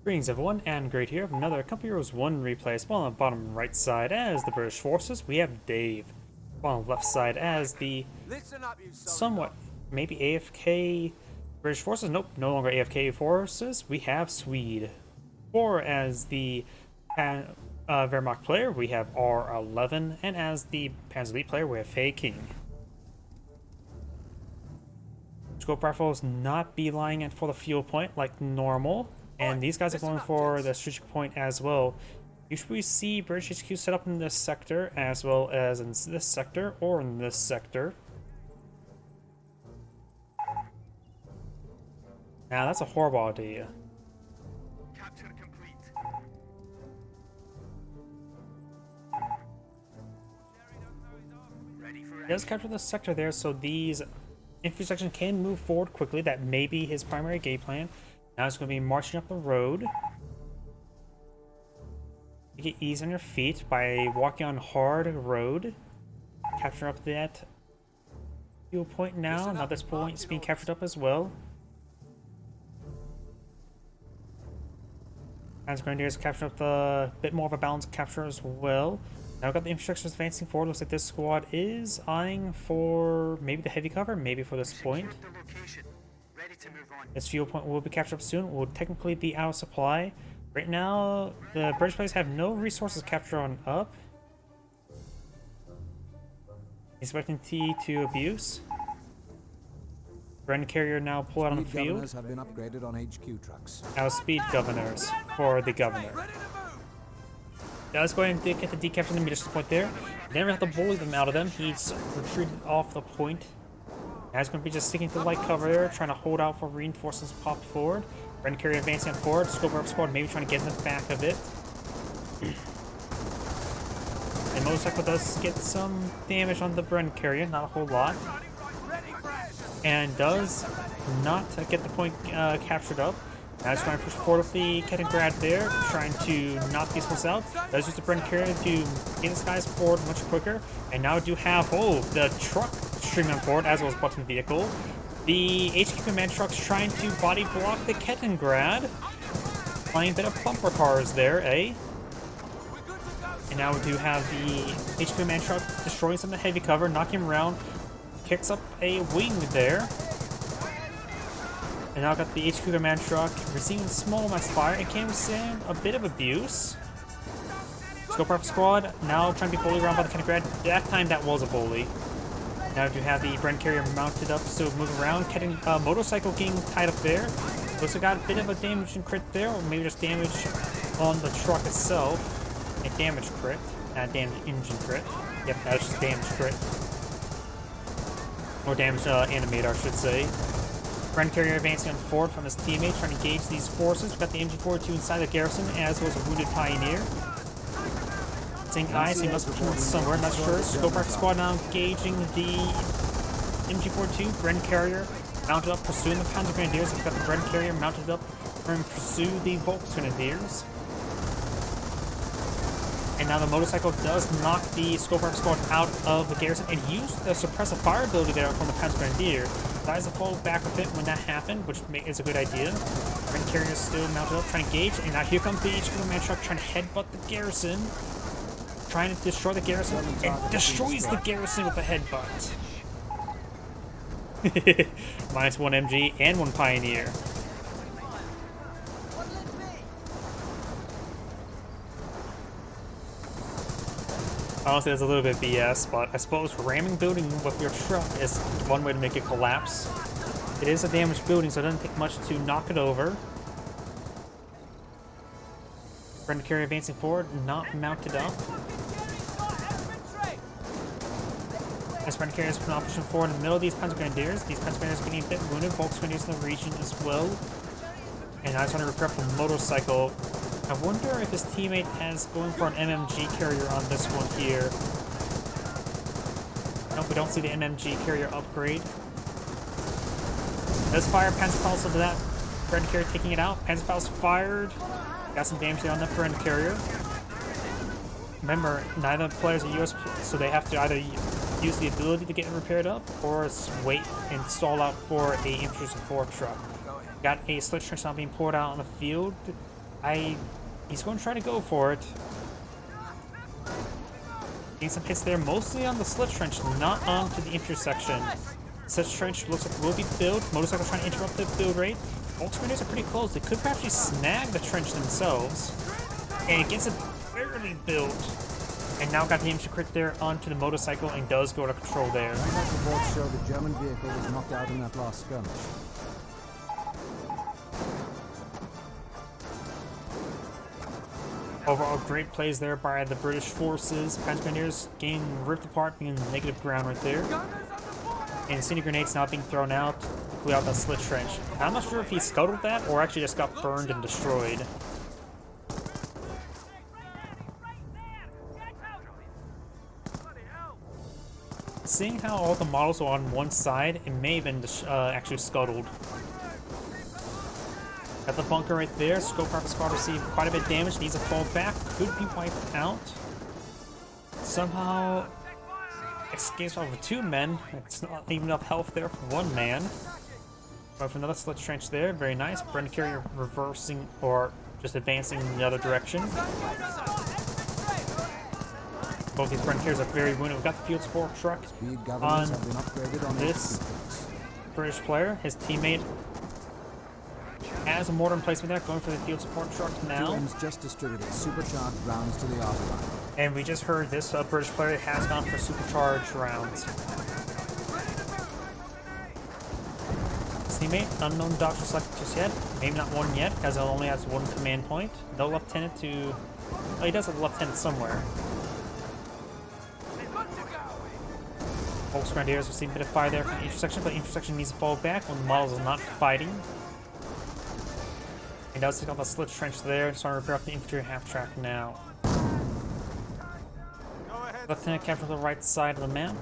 Greetings everyone, and Great here with another Company Heroes 1 replay. Spawn on the bottom right side as the British forces, we have Dave. Spawn on the left side as the somewhat, maybe AFK British forces. Nope, no longer AFK forces. We have SweeD. Or as the Wehrmacht player, we have Ra11, and as the Panzer Elite player, we have Feking. Scope rifles not beelining it for the fuel point like normal. And these guys are going for the strategic point as well. Usually we see British HQ set up in this sector as well as in this sector or in this sector. Now that's a horrible idea. Capture complete. Ready for He does capture the sector there, so these infantry section can move forward quickly. That may be his primary game plan. Now it's going to be marching up the road. You get ease on your feet by walking on hard road. Capture up that fuel point now. Now this point is being captured up as well. As Grenadiers capture up the bit more of a balanced capture as well. Now we've got the infrastructure advancing forward. Looks like this squad is eyeing for maybe the heavy cover, maybe for this point. This fuel point will be captured up soon. Will technically be out of supply. Right now, the British players have no resources captured on up. Expecting T to abuse. Bren carrier now pull out on the field. Governors have been upgraded on HQ trucks. Now speed governors for the governor. Let's go ahead and get the decapture the meter point there. Never have to bully them out of them. He's retreated off the point. Now he's going to be just sticking to light cover there, trying to hold out for reinforcements pop forward. Bren carrier advancing forward. Scope up squad maybe trying to get in the back of it. And motorcycle does get some damage on the Bren carrier, not a whole lot. And does not get the point captured up. Now he's trying to push forward with the Kettengrad there, trying to knock these ones out. Does use the Bren carrier to get these guys forward much quicker. And now we do have, the truck streaming forward as well as button vehicle. The HQ command truck's trying to body block the Kettengrad. Playing a bit of bumper cars there, eh? And now we do have the HQ command truck destroying some of the heavy cover, knocking him around. Kicks up a wing there. And now got the HQ command truck receiving small amounts of fire and can withstand a bit of abuse. Scope rifle squad now trying to be bullied around by the Kettengrad. That time that was a bully. Now we do have the Bren carrier mounted up, so moving around. Motorcycle getting tied up there. Looks like got a bit of a damage and crit there, or maybe just damage on the truck itself. A damage crit, not damage engine crit. Yep, that was just damage crit. Or damage animator, I should say. Bren carrier advancing on forward from his teammate, trying to engage these forces. We've got the MG42 inside the garrison, as well as a wounded pioneer. Saying eyes, he must be somewhere, not sure. Scope rifle squad now engaging the MG42. Bren carrier mounted up, pursuing the Panzer Grenadiers. We've got the Bren carrier mounted up, trying to pursue the Volks Grenadiers. And now the motorcycle does knock the Scope rifle squad out of the garrison and use the suppressive fire ability there from the Panzer Grenadier. Tries to fall back with it when that happened, which is a good idea. Bren carrier is still mounted up, trying to engage. And now here comes the HQ command truck trying to headbutt the garrison. Trying to destroy the garrison, and destroys the garrison with a headbutt. Minus 1 MG and 1 Pioneer. Honestly, that's a little bit BS, but I suppose ramming building with your truck is one way to make it collapse. It is a damaged building, so it doesn't take much to knock it over. Bren carrier advancing forward, not mounted up. As Bren carrier is now pushing forward in the middle of these Panzer Grenadiers. These Panzer Grenadiers are getting a bit wounded. Volks Grenadiers in the region as well. And I just want to repair up the motorcycle. I wonder if his teammate has going for an MMG carrier on this one here. Nope, we don't see the MMG carrier upgrade. Does fire Panzerfaust into that Bren carrier, taking it out. Panzerfaust fired. Got some damage there on the Bren carrier. Remember, neither players are US, so they have to either use the ability to get it repaired up, or wait and stall out for a infantry support truck. Got a sledge trench now being poured out on the field. He's going to try to go for it. Getting some hits there, mostly on the slit trench, not onto the intersection. Slit trench looks like it will be filled. Motorcycle trying to interrupt the build rate. Volk Grenadiers are pretty close. They could actually snag the trench themselves. And it gets it barely built. And now got the image crit there onto the motorcycle and does go to control there. Combat reports show the German vehicle was knocked out in that last skirmish. Overall, great plays there by the British forces. Grenadiers getting ripped apart, being in the negative ground right there. And incendiary grenades now being thrown out to clear out that slit trench. I'm not sure if he scuttled that or actually just got burned and destroyed. Seeing how all the models are on one side, it may have been actually scuttled. Got the bunker right there. Scope Rifle Squad received quite a bit of damage. Needs a fall back. Could be wiped out. Somehow escapes off of 2 men. It's not even enough health there for 1 man. But for another slit trench there. Very nice. Brenda carrier reversing or just advancing in the other direction. Both these Brenda carriers are very wounded. We've got the field support truck on this British player. His teammate has a mortar emplacement there, going for the field support truck now. Just distributed supercharged rounds to the Autobahn. And we just heard this British player has gone for supercharged rounds. His teammate, unknown doctor selected just yet. Maybe not one yet, because he only has 1 command point. No lieutenant to... Oh, he does have a lieutenant somewhere. Volk Grenadiers received a bit of fire there from the intersection, but the intersection needs to fall back when the models are not fighting. He does take out the slit trench there, starting to repair up the infantry half-track now. Lieutenant captured the right side of the map.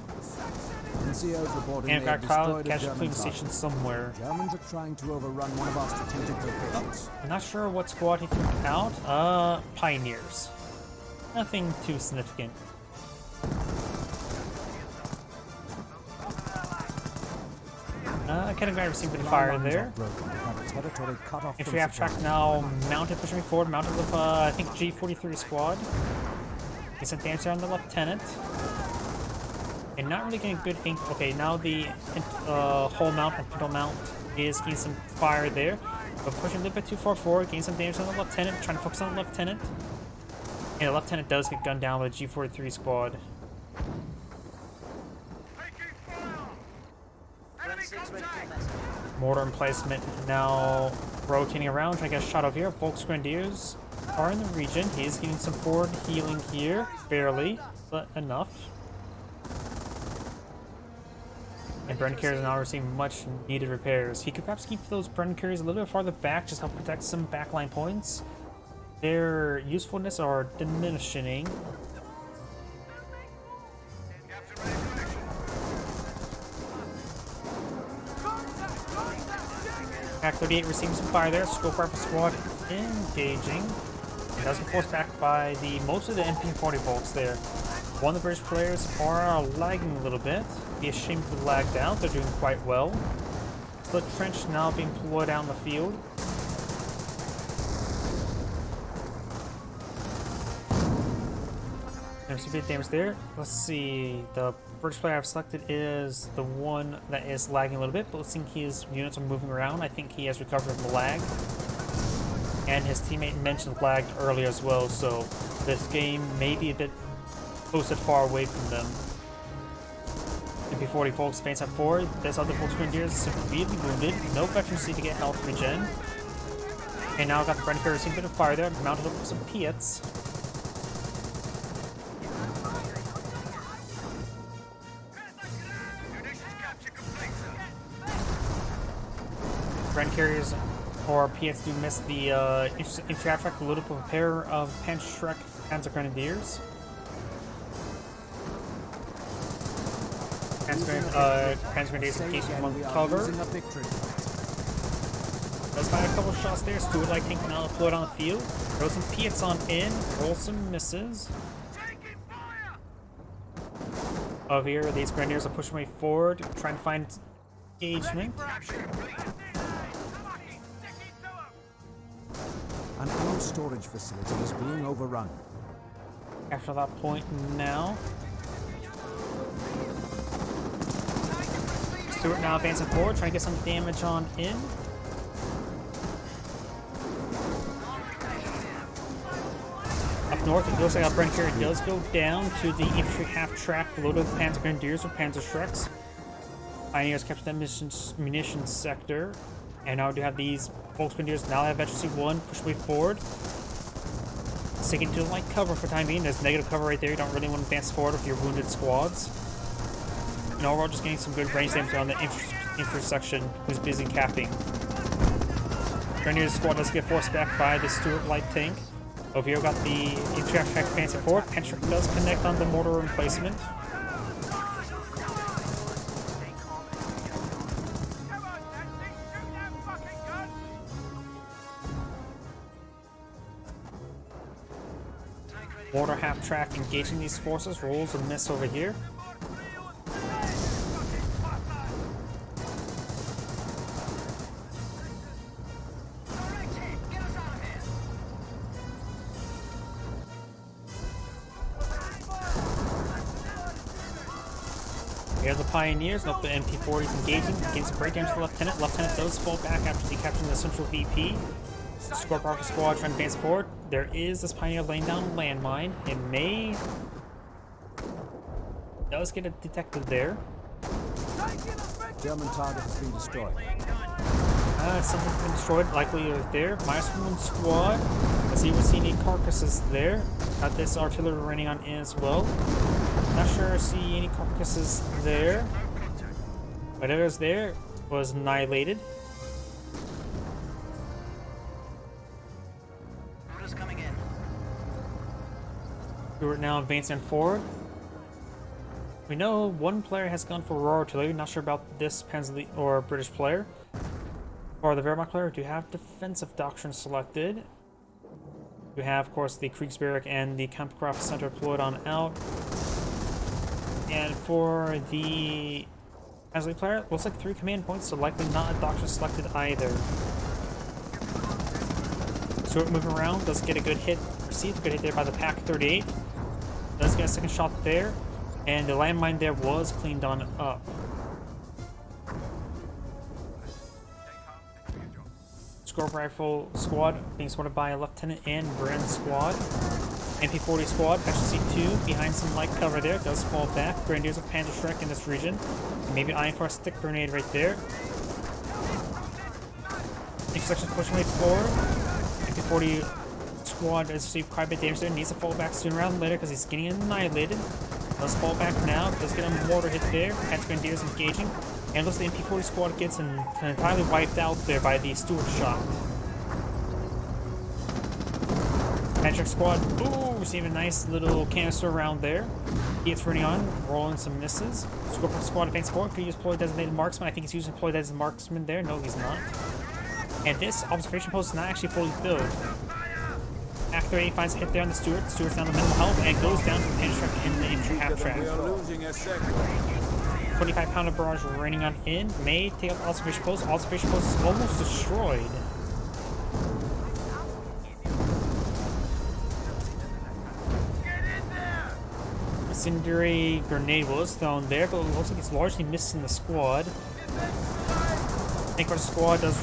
And got Kyle captured Cleveland Station somewhere. Germans are trying to overrun one of our strategic locations. I'm not sure what squad he took out. Pioneers. Nothing too significant. Cannon guy received a bit of fire there. Infantry half-track now mounted, pushing me forward, mounted with, I think, G43 squad. He sent damage there on the lieutenant. And not really getting good ink. Okay, now the whole mount and middle mount is getting some fire there. But pushing a little bit too far forward, getting some damage on the lieutenant, trying to focus on the lieutenant. And the lieutenant does get gunned down by the G43 squad. Mortar emplacement now rotating around, trying to get a shot over here. Volk Grenadiers are in the region. He is getting some forward healing here. Barely, but enough. And Brenda carriers are now receiving much needed repairs. He could perhaps keep those Brenda carriers a little bit farther back, just help protect some backline points. Their usefulness are diminishing. Pack 38 receiving some fire there. Scope Rifle Squad engaging. It does get forced back by most of the MP40 bolts there. One of the British players are lagging a little bit. Be ashamed to be lagged out. They're doing quite well. Slit trench now being deployed out in the field. There's a bit of damage there. Let's see. The British player I've selected is the one that is lagging a little bit, but let's see, his units are moving around. I think he has recovered from the lag. And his teammate mentioned lagged earlier as well, so this game may be a bit posted far away from them. MP40 folks advance up forward. This other Volk Grenadiers severely wounded. No veterans need to get health regen. And now got the Brenda carrier receiving a bit of fire there, mounted up with some Piets. Brenda carriers or Piets do miss the infantry half-track, load up with a pair of Panzer Grenadiers. Panzer Grenadiers in case you want cover. Let's find a couple shots there. Stewart Light Tank now deployed on the field. Throw some Piets on in, roll some misses. Over here, these Grenadiers are pushing way forward, trying to find engagement. An enemy Adjacent storage facility is being overrun. After that point now. Stuart now advancing forward, trying to get some damage on in. Up north, it looks like our Brent carrier does go down to the infantry half-track loaded with Panzer Grenadiers or Panzer Shreks. Pioneers captured that munitions sector. And now we do have these Volksgrenadiers. Now they have Veteran C1, push way forward. Sticking to light cover for the time being. There's negative cover right there. You don't really want to advance forward with your wounded squads. And overall, just getting some good range damage on the infantry section who's busy capping. Grenadier squad does get forced back by the Stuart light tank. Over here, we got the infantry attack advancing forward. Patrick does connect on the mortar emplacement. Mortar half-track engaging these forces, rolls a miss over here. Here are the Pioneers, note the MP40s engaging, getting some break damage to the Lieutenant. Lieutenant does fall back after decapturing the central VP. Scorp Alpha Squad trying to advance forward. There is this Pioneer laying down a landmine. It may... does get it detected there. German target has been destroyed. Something's been destroyed, likely right there. -1 squad. Let's see if we see any carcasses there. Got this artillery running on in as well. Not sure I see any carcasses there. Whatever's there was annihilated. We're now advancing forward. We know one player has gone for raw artillery. Not sure about this Panzer or British player. For the Wehrmacht player, we do have defensive doctrine selected. We have, of course, the Kriegsbarrack and the Kampfkraft Center deployed on out. And for the Panzer player, looks like 3 command points, so likely not a doctrine selected either. So it moving around, does get a good hit, received a good hit there by the Pak 38. Does get a second shot there, and the landmine there was cleaned on up. Scorp Rifle Squad being supported by a Lieutenant and Bren Squad. MP40 Squad, actually C2, behind some light cover there, does fall back. Grenadiers of Panzer Shrek in this region. Maybe eyeing for a stick grenade right there. Intersection pushing way forward. MP40 Squad has received quite a bit of damage there, needs to fall back sooner rather than later because he's getting annihilated. Does fall back now, does get a mortar hit there. Panzer Grenadiers engaging. And looks like the MP40 Squad gets entirely wiped out there by the Stuart shot. Patrick Squad, ooh, receiving a nice little canister around there. He gets running on, rolling some misses. Scorpion Squad advance forward, could use deploy designated marksman. I think he's using deploy designated marksman there. No, he's not. And this observation post is not actually fully built. After he finds a hit there on the Stuart, Stuart's down to minimal health and goes down to the Panzer in the infantry half-track. 25-pounder barrage raining on in. May take out the observation post. Observation post is almost destroyed. Incendiary grenade was thrown there, but it looks like it's largely missing the squad. Tank Squad does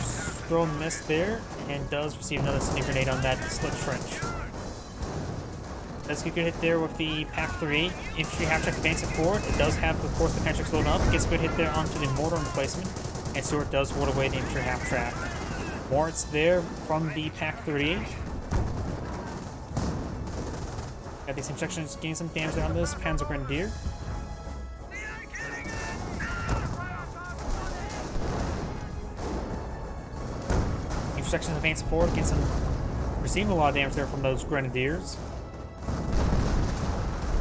throw a miss there and does receive another incendiary grenade on that slit trench. Does get a good hit there with the Pak 3. Infantry half-track advancing forward. It does have, of course, the Patrick's loading up. Gets a good hit there onto the mortar emplacement. And Stuart does ward away the infantry half-track. Mort's there from the Pak 38. Got these injections getting some damage there on this Panzer Grenadier. Sections advancing forward, getting some, receiving a lot of damage there from those Grenadiers.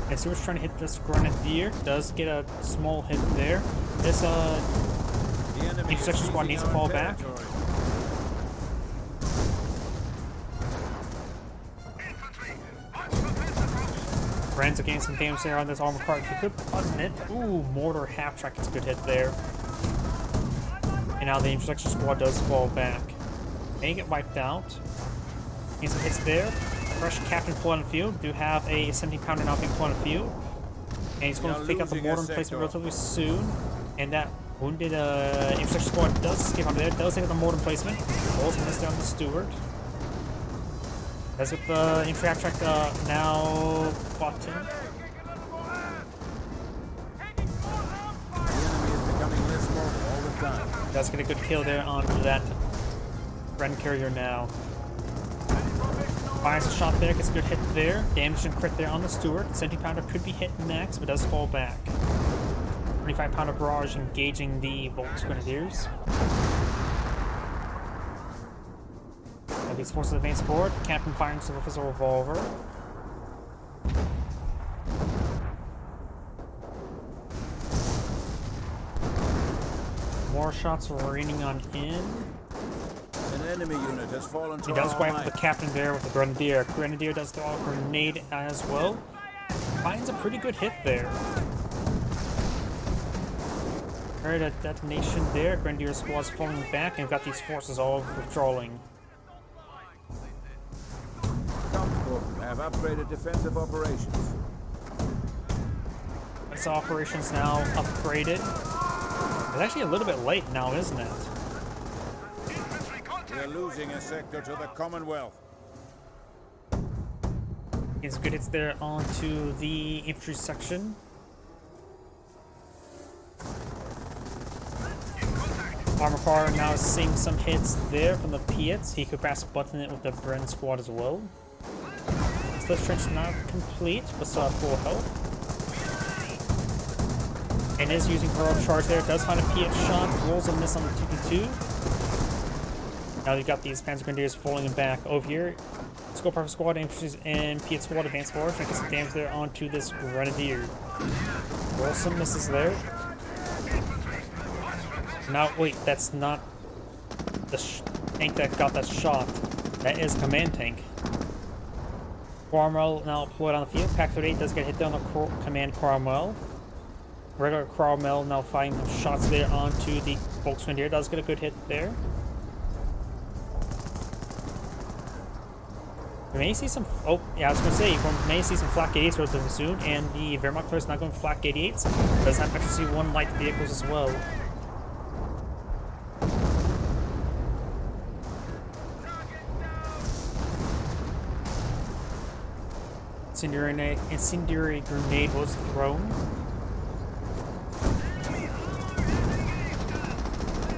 And Stuart's trying to hit this Grenadier, does get a small hit there. This intersection squad needs to fall back. Bren's getting some damage there on this armor cart. He could button it. Ooh, mortar half-track gets a good hit there. And now the intersection squad does fall back. May get wiped out. Getting some hits there. Fresh captain pull on the field. Do have a 17-pounder now being pulled on the field. And he's going to pick up the mortar emplacement relatively soon. And that wounded infrastructure squad does escape on there. Does take up the mortar emplacement. Rolls miss down the steward. Does get the infantry abstract now bottom. Does get a good kill there on that Bren carrier now. Fires a shot there, gets a good hit there. Damage and crit there on the steward. 70-pounder could be hit next, but does fall back. 25-pounder barrage engaging the Volks Grenadiers. These forces advance forward. Captain firing some of his revolver. More shots raining on in. An enemy unit has fallen to He does our wipe line. the captain there with the grenadier. Grenadier does throw a grenade as well. Finds a pretty good hit there. Heard a detonation there. Grenadier squad's falling back, and we've got these forces all withdrawing. Have upgraded defensive operations. This operation's now upgraded. It's actually a little bit late now, isn't it? We are losing a sector to the Commonwealth. Gets good hits there onto the infantry section. Armor car now seeing some hits there from the Piets. He could perhaps button it with the Bren squad as well. Split trench not complete, but still have full health. And is using heroic charge there. Does find a Piet shot. Rolls a miss on the 2v2. Now you've got these Panzer Grenadiers falling back over here. Scope Perfect Squad, infantry, and Piet squad advance forward. Trying to get some damage there onto this Grenadier. Roll some misses there. Now, wait, that's not the tank that got that shot. That is command tank. Cromwell now deployed on the field. Pack 38 does get hit down the command Cromwell. Regular Cromwell now firing shots there onto the Volks Grenadier. Does get a good hit there. We may see some. Oh, yeah, I was going to say, we may see some flak 88s relatively soon, and the Wehrmacht is not going for flak 88s. Does have actually see one light vehicles as well. Incendiary grenade was thrown.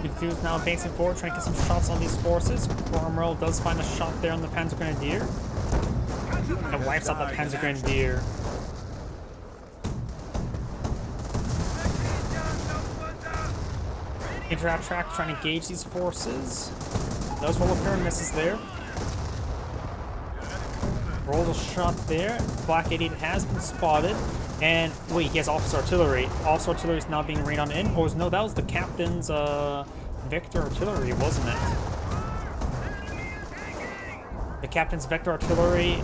Confused now advancing forward, trying to get some shots on these forces. Cromwell does find a shot there on the Panzer Grenadier. And wipes out the Panzer Grenadier. Interact track trying to engage these forces. Does roll a pair of misses there. Rolls a shot there. Black 88 has been spotted. And wait, he has officer artillery. Officer artillery is now being rained on in. Or no, that was the captain's Vector artillery, wasn't it? The captain's Vector artillery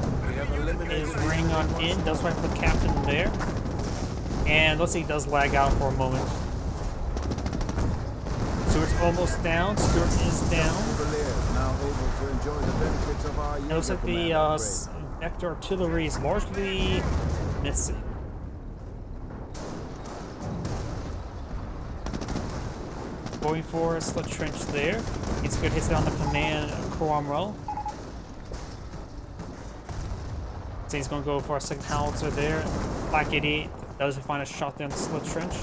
is raining on in. Does wipe the captain there. And looks like he does lag out for a moment. Stuart's almost down. Stuart is down. It looks like the Vector artillery is largely missing. Going for a slit trench there. It's good hits on the command Cromwell. So he's going to go for a second howitzer there. Black 88 does find a shot there on the slit trench.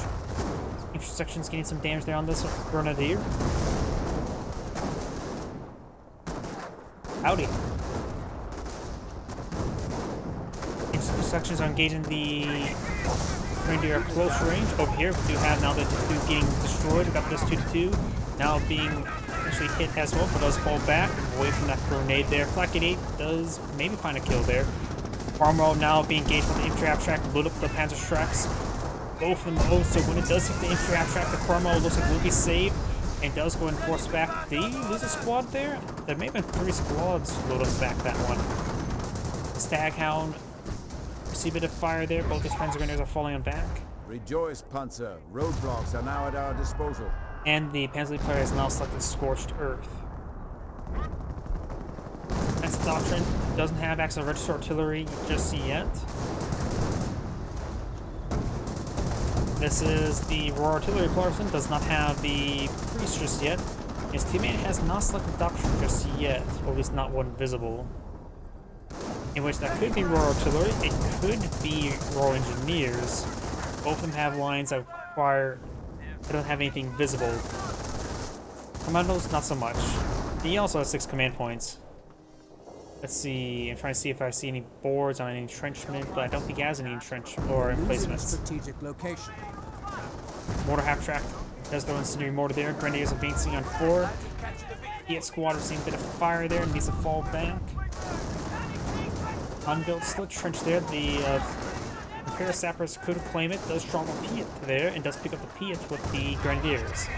Infantry section's getting some damage there on this Grenadier. Howdy. Infantry sections are engaging the Grenadier at close range. Over here, we do have now the 2-2 getting destroyed. We've got this 2-2 now being actually hit as well, but does fall back away from that grenade there. Flak 88 does maybe find a kill there. Cromwell now being engaged with the infantry abstract, load up the Panzer Straks. Both of them so when it does hit the infantry abstract, the Cromwell looks like will be saved and does go and force back. Did he lose a squad there? There may have been 3 squads loaded back that one. Staghound receive a bit of fire there. Both his Panzer Grenadiers are falling on back. Rejoice, Panzer. Roadblocks are now at our disposal. And the Panzer League player has now selected Scorched Earth. That's Doctrine doesn't have access to register artillery just yet. This is the Royal Artillery Person, does not have the Priest just yet. His teammate has not selected Doctrine just yet, or at least not one visible. In which that could be Royal Artillery, it could be Royal Engineers. Both of them have lines that require, they don't have anything visible. Commandos, not so much. He also has 6 command points. Let's see, I'm trying to see if I see any boards on any entrenchment, but I don't think he has any entrenchment or emplacements. Strategic location. Mortar half track does throw incendiary mortar there. Grenadiers advancing on 4. He squad receiving a bit of fire there, needs to fall back. Unbuilt slit trench there. The repair sappers could claim it, does drop a Piet there, and does pick up the Piet with the Grenadiers.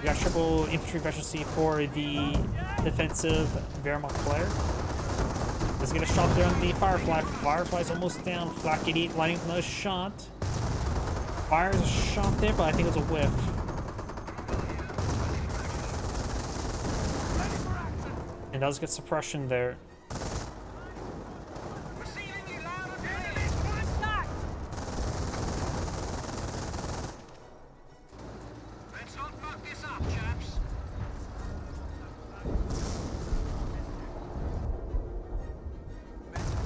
We got triple infantry efficiency for the defensive Wehrmacht player. Let's get a shot there on the Firefly. Firefly's almost down. Flak 88 lighting another shot. Fires a shot there, but I think it was a whiff. And does get suppression there.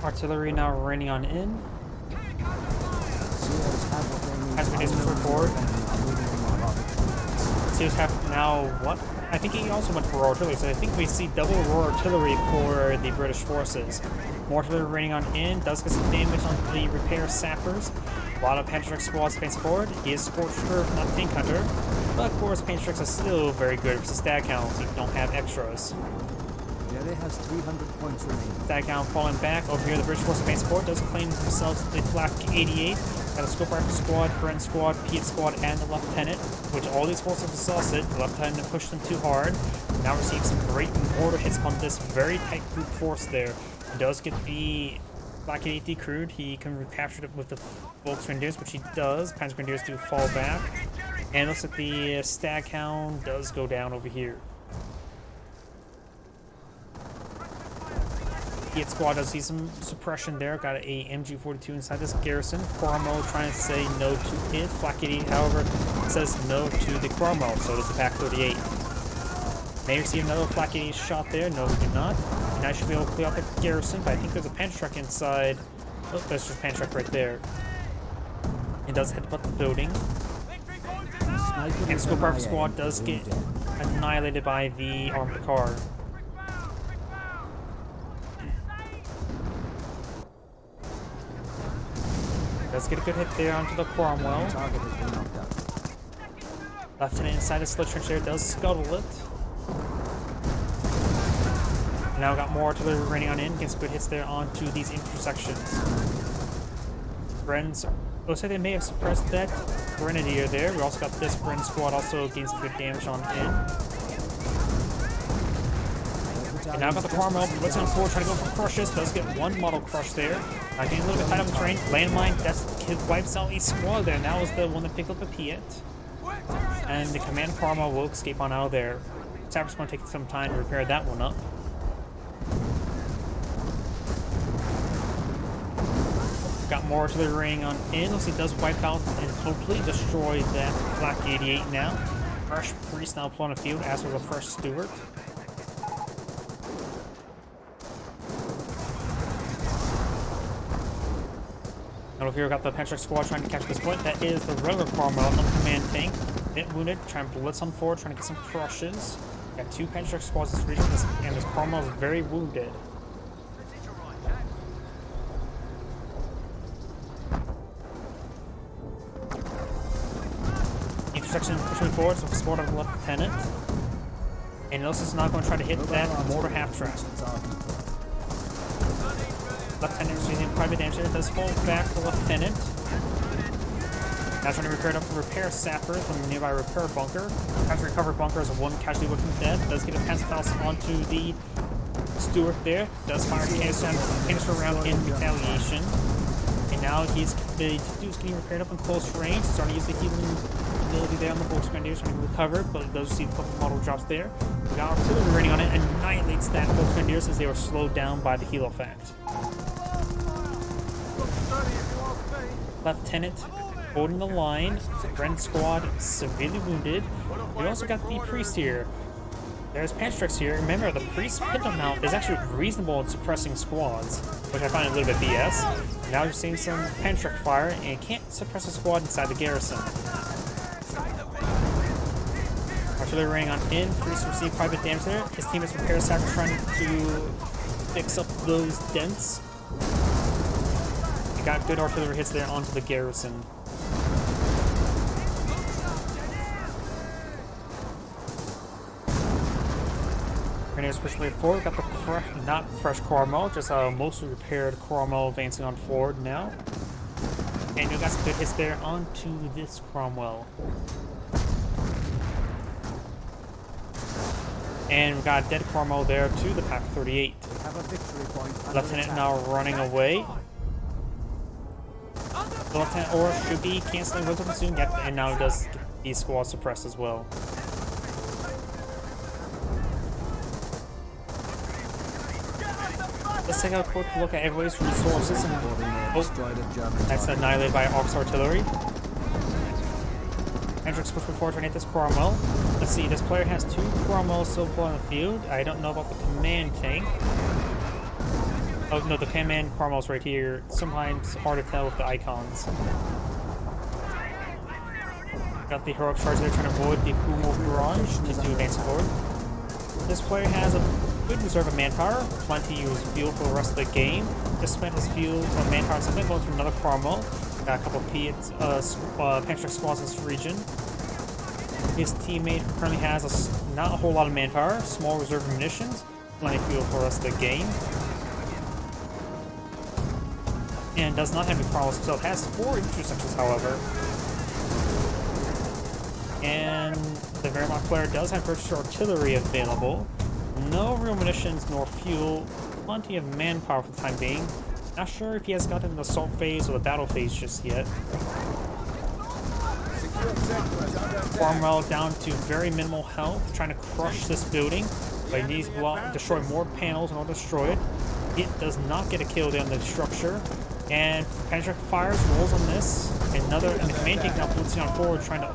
Artillery now raining on in. Has been moving forward. Sears have now what? I think he also went for Royal Artillery, so I think we see double Royal Artillery for the British forces. More artillery raining on in, does get some damage on the repair sappers. A lot of Panzer squads face forward. He is Scorched Earth, not Tank Hunter. But of course, Panzer are still very good for stag counts if you don't have extras. Jerry has 300 points remaining. Stag count falling back. Over here, the British force advance forward does claim themselves the Flak 88. Got a Scope Rifle Squad, Bren Squad, Piet Squad, and the Lieutenant, which all these forces have exhausted. The Lieutenant pushed them too hard. Now receiving some great mortar hits on this very tight group force there. He does get the Flak 88 decrewed. He can recapture it with the Volks Grenadiers, which he does. Panzer Grenadiers do fall back. And it looks like the Stag Hound does go down over here. Piet Squad does see some suppression there. Got a MG42 inside this garrison. Cromwell trying to say no to it. Flak 88, however, says no to the Cromwell, so does the Pack 38. May receive another Flak 88 shot there. No, we do not. And I should be able to clear out the garrison, but I think there's a Panzer truck inside. Oh, there's just a Panzer truck right there. It does headbutt the building. And Scope Rifle Squad does get annihilated by the armored car. Does get a good hit there onto the Cromwell. Lieutenant inside the slit trench there does scuttle it. Now got more artillery raining on in, gets good hits there onto these intersections. Bren's, looks like they may have suppressed that Grenadier there. We also got this Bren squad also getting some good damage on in. And now got the Cromwell, blitzing on forward, trying to go for crushes. Does get one model crush there. Getting a little bit tight on the terrain. Landmine, that's wipes out a squad there. And that was the one that picked up the Piet. And the command Cromwell will escape on out of there. Sappers going to take some time to repair that one up. Got more artillery raining on in. Looks like he does wipe out and completely destroy that Flak 88 now. Fresh Priest now put on the field, as was a fresh Stewart. Over here, we got the Panzer squad trying to capture this point. That is the regular Cromwell, uncommand tank. Bit wounded, trying to blitz on forward, trying to get some crushes. Got 2 Panzer squads in this region, and this Cromwell is very wounded. Intersection pushing forward, so support of the Lieutenant. And Nelson's not going to try to hit that mortar half track. Lieutenant receiving quite a bit of damage there. It does fall back to Lieutenant. Now trying to repair it up for repair sappers from the nearby repair bunker. Tries to recover bunker as a 1 casualty away from death. Does get a Panzerfaust onto the Stewart there. Does fire canister round in retaliation. And now the dude's getting repaired up in close range. Starting to use the healing ability there on the Volks Grenadiers, trying to recover, but it does receive a couple model drops there. We got artillery rating on it, and annihilates that Volks Grenadiers as they were slowed down by the heal effect. Lieutenant holding the line. Bren squad severely wounded. We also got the priest here. There's Panstrix here. Remember, the priest pinto mount is actually reasonable in suppressing squads, which I find a little bit BS. Now you're seeing some Panstrix fire, and it can't suppress a squad inside the garrison. Artillery raining on in. Priest received private damage there. His teammates repair staff are trying to fix up those dents. He got good artillery hits there onto the garrison. Grenadiers push way forward. Got the not fresh Cromwell, just a mostly repaired Cromwell advancing on forward now. And you got some good hits there onto this Cromwell. And we got a dead Cromwell there to the Pack 38. Have a victory point. Lieutenant now running away. The Lieutenant or should be canceling with him soon. Yep, and now does get these squads suppressed as well. Let's take a quick look at everybody's resources. And, that's annihilated by Ox Artillery. Hendrix push forward to this Cromwell. Let's see, this player has 2 Cromwells so far on the field. I don't know about the command tank. Oh no, the command Cromwell's right here. Sometimes hard to tell with the icons. Got the heroic charge there trying to avoid the Humo barrage to advance forward. This player has a good reserve of manpower, plenty to use fuel for the rest of the game. Just spent his fuel on manpower, so I'm going for another Cromwell. Got a couple of Panstrix squads in this region. His teammate currently has not a whole lot of manpower, small reserve of munitions, plenty of fuel for the rest of the game. And does not have any Cromwells himself. Has 4 infantry sections, however. And the Wehrmacht player does have first artillery available. No real munitions nor fuel. Plenty of manpower for the time being. Not sure if he has gotten the assault phase or the battle phase just yet. Cromwell down to very minimal health, trying to crush this building. But he needs to destroy more panels in order to destroy it. It does not get a kill there on the structure. And Panstrix fires, rolls on this. And the command tank now boots on forward, trying to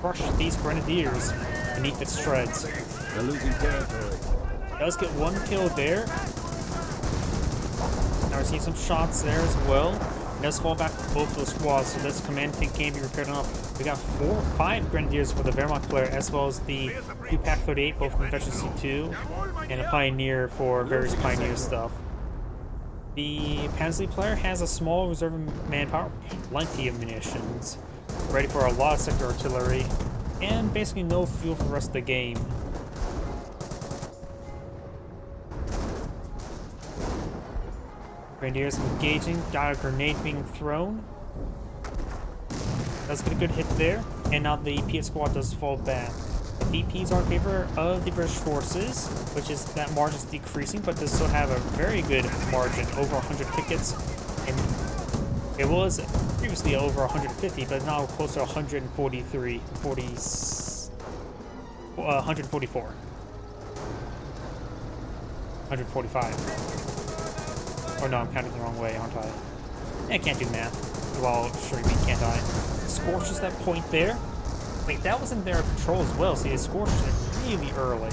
crush these grenadiers beneath its treads. They're losing territory. Does get 1 kill there. Now we're seeing some shots there as well. It does fall back to both those squads, so this command tank can be repaired enough. We got 5 grenadiers for the Wehrmacht player, as well as the 2 Pack 38, both from Veteran C2, and a Pioneer for various Pioneer stuff. The Pansley player has a small reserve of manpower, plenty of munitions, ready for a lot of sector artillery, and basically no fuel for the rest of the game. Grenadiers engaging, got a grenade being thrown. Does get a good hit there, and now the Piet squad does fall back. The VPs are in favor of the British forces, which is that margin is decreasing, but does still have a very good margin, over 100 pickets. And it was previously over 150, but now close to 144. 145. Oh no, I'm counting the wrong way, aren't I? I can't do math while streaming, can't I? Scorches that point there. Wait, that was in their patrol as well, so it scorched it really early.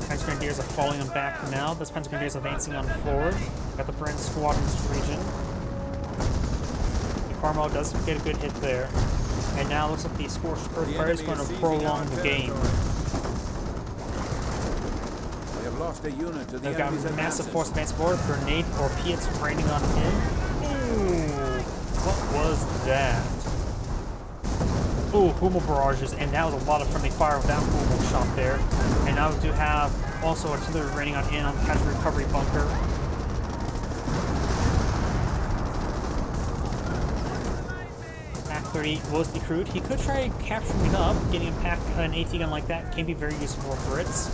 Panzer Grenadiers are falling them back now. This Panzer Grenadiers advancing on forward. Got the Brent squad in this region. The Cromwell does get a good hit there. And now looks like the Scorched Earth Fire is going to prolong the game. Lost a unit to the They've got massive force advance forward, grenade or Piets raining on him. Ooh, what was that? Ooh, Hummel barrages, and that was a lot of friendly fire with that Hummel shot there. And now we do have also artillery raining on in on the casualty recovery bunker. Pack 38 was decrewed. He could try capturing it up, getting an AT gun like that can be very useful for Brits.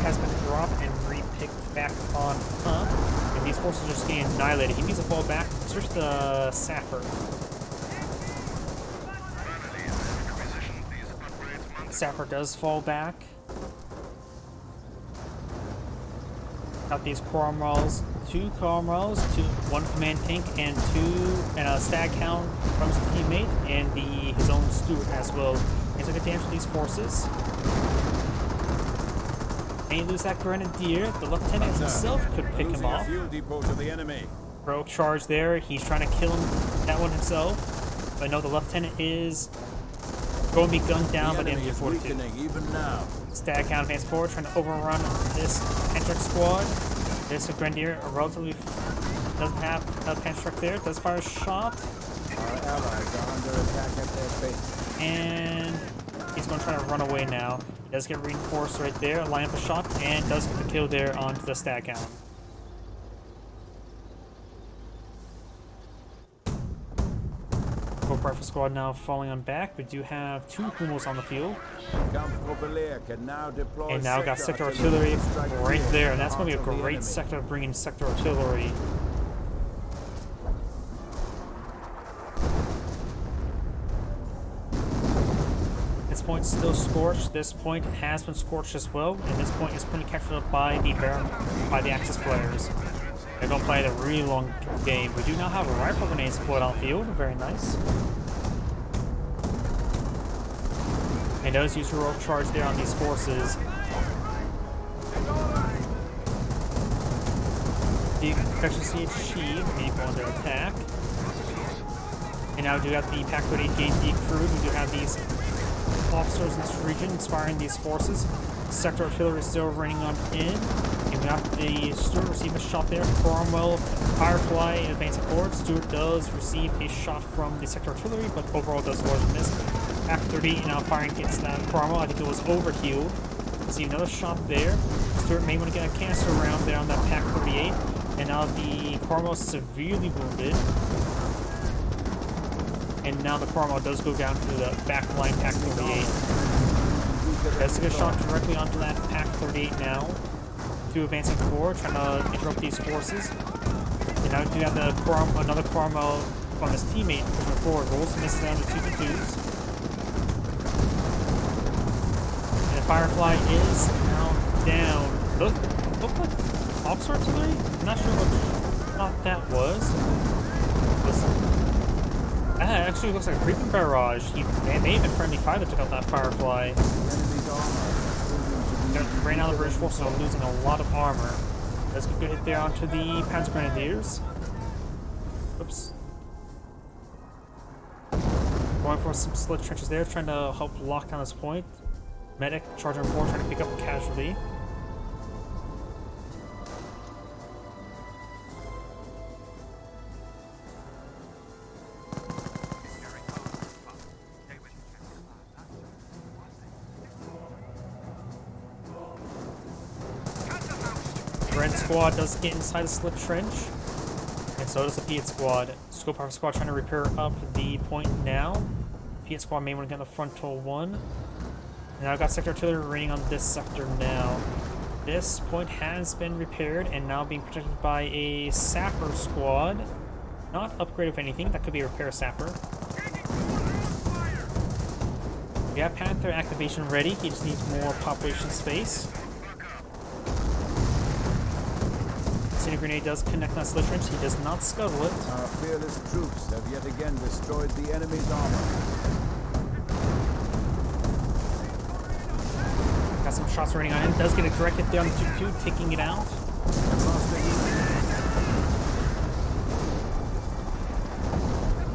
Has been dropped and re-picked back on up, and these his forces are just getting annihilated. He needs to fall back. Switch to the sapper. Sapper does fall back. Got these Cromwells, 2 Cromwells, 1 command tank, and a stag hound from his teammate, and his own steward as well. He's gonna damage these forces. And you lose that grenadier. The lieutenant himself could pick him off. Fuel depot to the enemy. Rogue charge there. He's trying to kill him, that one himself. But no, the lieutenant is going to be gunned down by the MG-42. Even now. Stag hound advance forward, trying to overrun this Pantrek squad. This grenadier relatively doesn't have a Pantrek there. Does fire a shot. Our allies are under attack at their base. And he's going to try to run away now. He does get reinforced right there, line up a shot, and does get the kill there onto the stag hound. Rifle squad now falling on back. We do have 2 Hummels on the field. Can now deploy And now got sector artillery right there, and that's going to be a great sector to bring in sector artillery. This point's still scorched. This point has been scorched as well, and this point is currently captured up by the Axis players. They're going to play a really long game. We do now have a rifle grenade split on field. Very nice. He does use heroic charge there on these forces. The efficiency achieved, vehicle under attack. And now we do have the Pack 38 JD crew. We do have these officers in this region inspiring these forces. Sector artillery is still raining on in. And we have the Stewart receive a shot there. Cromwell, Firefly advancing forward. Stewart does receive a shot from the sector artillery, but overall does largely miss. Pack 38 now firing against that Cromwell. I think it was overhealed. See another shot there. Stewart may want to get a canister round there on that Pack 38. And now the Cromwell is severely wounded. And now the Cromwell does go down to the back line Pack 38. Let's get a shot directly onto that Pack 38 now. 2 advancing forward, trying to interrupt these forces. And now we do have another Cromwell from his teammate pushing forward. Rolls and misses down to 2v2s. And the Firefly is now down. Look like officer artillery? I'm not sure what shot that was. That actually looks like a creeping barrage. They may have been friendly fire that took out that Firefly. Right now the British forces are losing a lot of armor. Let's get a good hit there onto the Panzer Grenadiers. Oops. Going for some split trenches there, trying to help lock down this point. Medic charging forward, trying to pick up a casualty. Squad does get inside the split trench, and so does the Piet squad. Scope Power squad trying to repair up the point now. Piet squad may want to get on the frontal one. And now I've got sector artillery raining on this sector now. This point has been repaired and now being protected by a sapper squad. Not upgrade of anything, that could be a repair sapper. We have Panther activation ready, he just needs more population space. Grenade does connect that slit trench. He does not scuttle it. Our fearless troops have yet again destroyed the enemy's armor. Got some shots raining on him. Does get a direct hit there on the 2-2, taking it out.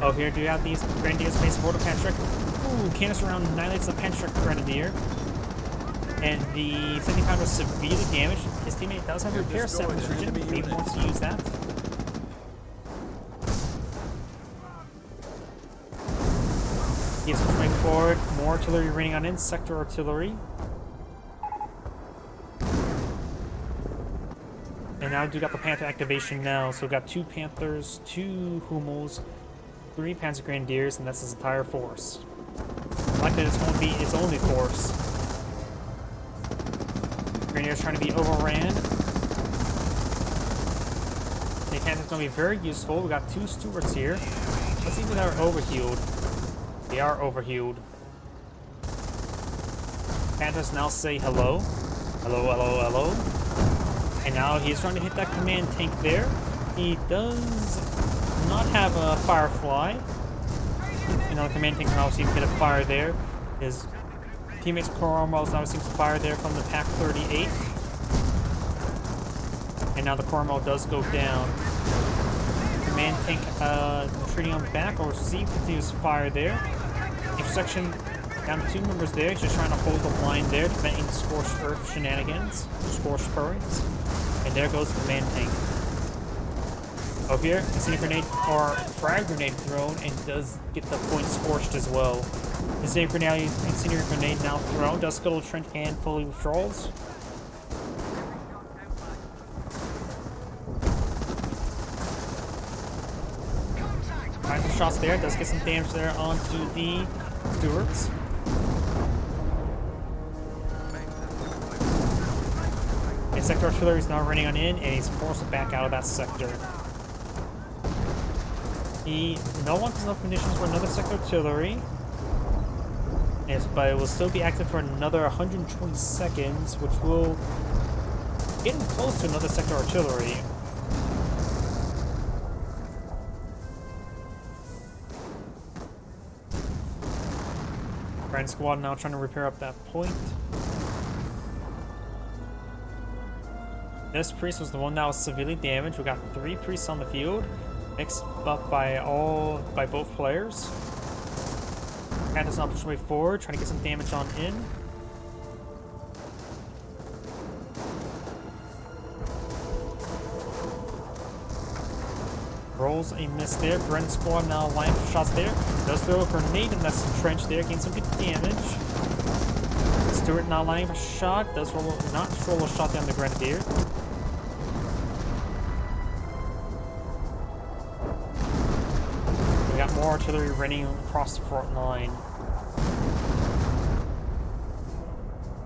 Oh, here do you have these Grenadiers facing forward to Pantrek. Ooh, canister round annihilates the Pantrek Grenadier. And the 70 pounder was severely damaged. His teammate does have a repair set in this region. Maybe wants to use that. He is pushing forward. More artillery raining on in. Sector artillery. And now we do got the Panther activation now. So we've got 2 Panthers, 2 Hummels, 3 Panzer Grenadiers, and that's his entire force. Likely it's going to be his only force. Grenadiers trying to be overran. Panther's gonna be very useful. We got 2 stewards here. Let's see if they're overhealed. They are overhealed. Panthers now say hello. Hello, hello, hello. And now he's trying to hit that command tank there. He does not have a Firefly. You know, the command tank can obviously hit a fire there. His teammates' core armor now seems to fire there from the Pack 38. And now the core armor does go down. Command tank retreating on back, or C continues fire there. Intersection down to 2 members there. He's just trying to hold the line there, preventing Scorched Earth shenanigans, Scorched Currents. And there goes the command tank. Over here, incendiary grenade or frag grenade thrown, and does get the point scorched as well. Incendiary grenade now thrown, does scuttle trench and fully withdrawals. Some shots there, does get some damage there onto the stewards. And sector artillery is now running on in, and he's forced to back out of that sector. He no one has enough munitions for another sector artillery. Yes, but it will still be active for another 120 seconds, which will get him close to another sector artillery. Grand squad now trying to repair up that point. This priest was the one that was severely damaged. We got 3 priests on the field, mixed up by both players. Panthers now pushing way forward, trying to get some damage on in. Rolls a miss there. Brent squad now lining for shots there. Does throw a grenade in that trench there, gains some good damage. Stewart now lining for a shot. Does roll not roll a shot down the grenadier. We got more artillery running across the front line.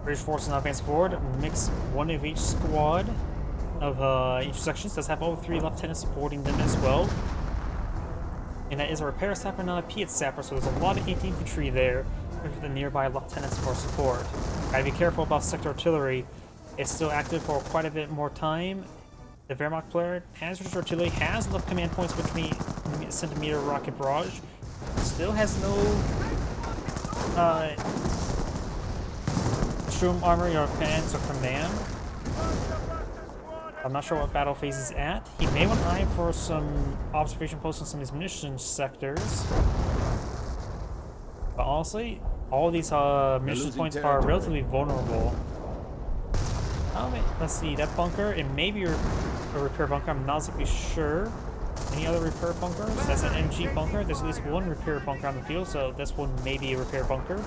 British forces now advance forward. Mix 1 of each squad of each sections. Does have all 3 lieutenants supporting them as well. And that is a repair sapper, not a Piet sapper, so there's a lot of infantry there for the nearby lieutenants for support. Gotta be careful about sector artillery. It's still active for quite a bit more time. The Wehrmacht player has artillery, has enough command points which mean centimeter rocket barrage. Still has no Shroom armor or pants or command. I'm not sure what battle phase he's at. He may want to eye for some observation posts in some of these munitions sectors. But honestly, all these munitions points are relatively vulnerable. Let's see, that bunker, it may be a repair bunker, I'm not exactly sure. Any other repair bunkers? That's an MG bunker. There's at least 1 repair bunker on the field, so this one may be a repair bunker.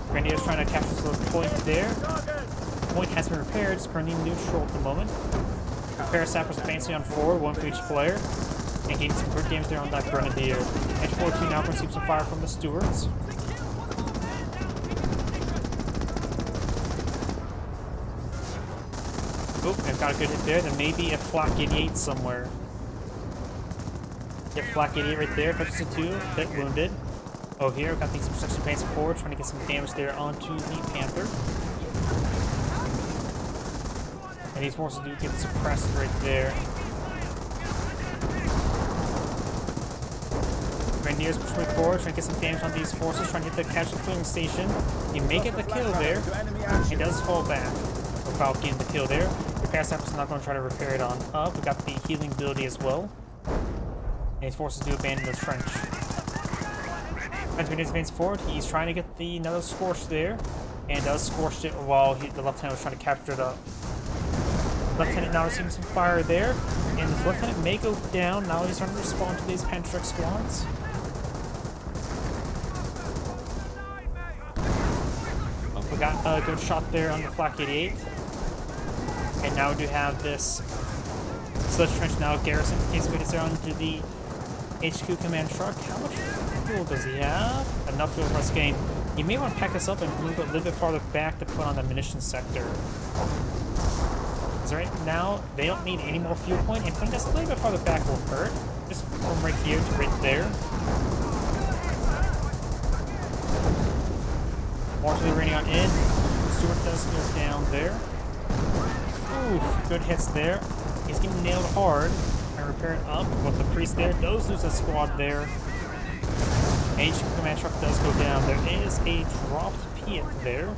Grenadier's trying to capture the point there. Point has been repaired, it's currently neutral at the moment. Repair sappers advancing on forward, 1 for each player, and getting some good damage there on that grenadier. Edge 14 now receives some fire from the stewards. Oh, they've got a good hit there. There may be a flak 88 somewhere. Get flak 88 right there, touches a 2, a bit wounded. Oh, here, we've got these section advancing forward, trying to get some damage there onto the Panther. And these forces do get suppressed right there. Grenadiers pushing forward, trying to get some damage on these forces, trying to hit the casualty filling station. He may get the kill there. He does fall back without getting the kill there. Repair sappers are not going to try to repair it on up. We got the healing ability as well. And these forces do abandon the trench. As Grenadiers advance forward, he's trying to get another scorch there. And does scorch it while the lieutenant was trying to capture it up. Lieutenant now receiving some fire there, and the lieutenant may go down. Now he's trying to respond to these Pantrek squads. Oh, we got a good shot there on the Flak 88. And now we do have this Sludge Trench now garrison in case we get there onto the HQ command truck. How much fuel does he have? Enough fuel for us game. You may want to pack this up and move it a little bit farther back to put on the munitions sector. Because right now, they don't need any more fuel point, and putting us a little bit farther back will hurt. Just from right here to right there. More artillery raining on in. Stewart does go down there. Ooh, good hits there. He's getting nailed hard. I repair it up with the priest there. Does lose a squad there. HQ command truck does go down. There is a dropped Piet there.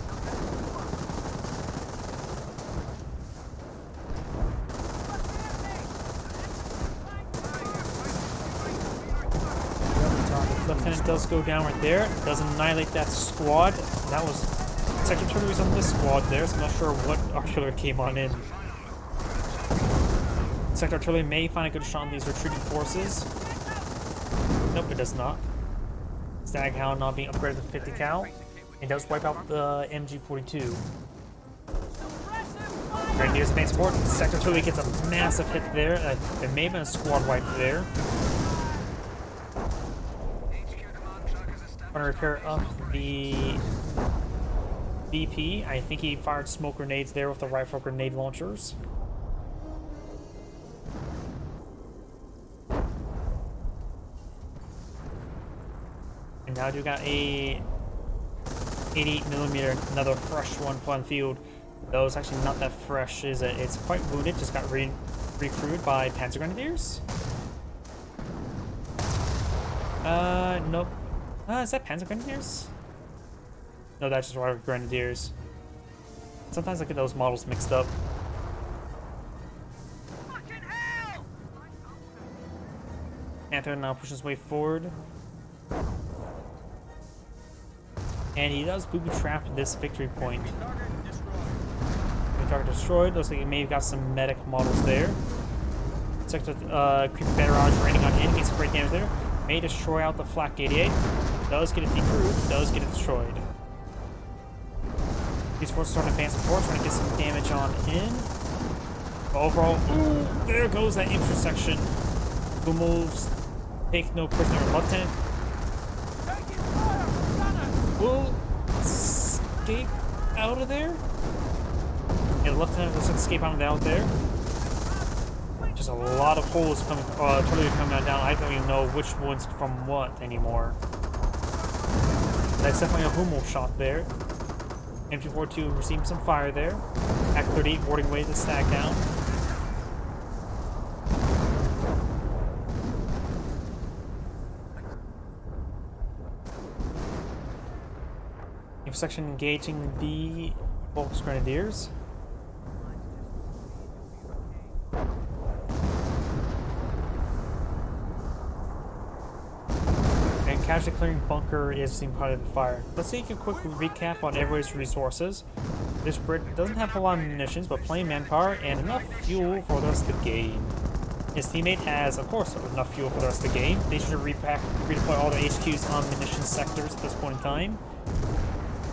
Lieutenant does go down right there. Does annihilate that squad. That was second artillery's on this squad there, so I'm not sure what artillery came on in. Second artillery may find a good shot on these retreating forces. Nope, it does not. Staghound not being upgraded to 50 cal. It does wipe out the MG42. Grenadiers advance forward. Second artillery gets a massive hit there. There may have been a squad wipe there. I'm gonna repair up the BP. I think he fired smoke grenades there with the rifle grenade launchers. And now you got a 88mm, another fresh one on field. Though it's actually not that fresh, is it? It's quite wounded, just got recruited by Panzer Grenadiers. Nope. Is that Panzer Grenadiers? No, that's just Royal Grenadiers. Sometimes I get those models mixed up. Panther now pushes his way forward. And he does booby trap this victory point. Target destroyed. Looks like he may have got some medic models there. Sector creepy barrage raining on in, gets some great damage there. May destroy out the flak 88. Does get it decrewed, does get it destroyed. These forces are advancing forward, trying to get some damage on in. But overall, ooh, there goes that intersection. Who moves? Take no prisoner. Lieutenant will escape out of there. Yeah, the lieutenant will escape out there. Just a lot of holes coming, totally coming down. I don't even know which one's from what anymore. That's definitely a Hummel shot there. MG42 receiving some fire there. Act 38 boarding away the stack down. Section engaging the Volks Grenadiers. And casually clearing bunker is being part of the fire. Let's take a quick recap on everybody's resources. This Brit doesn't have a lot of munitions, but plenty of manpower and enough fuel for the rest of the game. His teammate has, of course, enough fuel for the rest of the game. They should redeploy all their HQs on munition sectors at this point in time.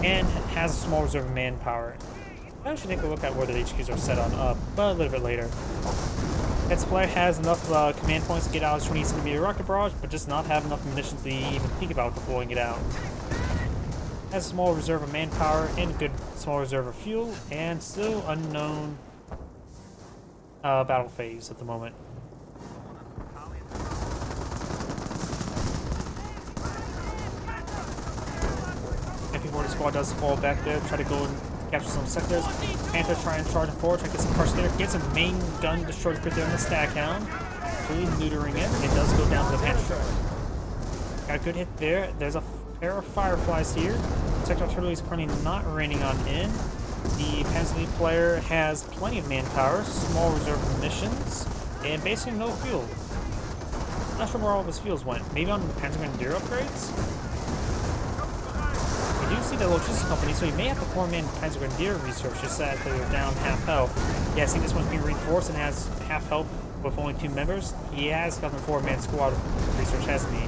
And has a small reserve of manpower. I should take a look at where the HQs are set on, but a little bit later. That player has enough command points to get out his 20cm rocket barrage, but just not have enough munitions to even think about deploying it out. Has a small reserve of manpower and a good small reserve of fuel, and still unknown battle phase at the moment. MP40 squad does fall back there, try to go and capture some sectors. Panther try and charge forward, try to get some crush there, gets a main gun destroyed right there on the Staghound. Really neutering it. It does go down to the Panther. Got a good hit there. There's a pair of Fireflies here. Sector artillery is currently not raining on in. The Panzer League player has plenty of manpower, small reserve of munitions, and basically no fuel. Not sure where all of his fuels went. Maybe on the Panzer Grenadier upgrades? We do see the logistics company, so he may have to form in Panzer Grenadier research, just that they're down half health. Yeah, I think this one's being reinforced and has half health with only 2 members. He has gotten 4-man squad research, hasn't he?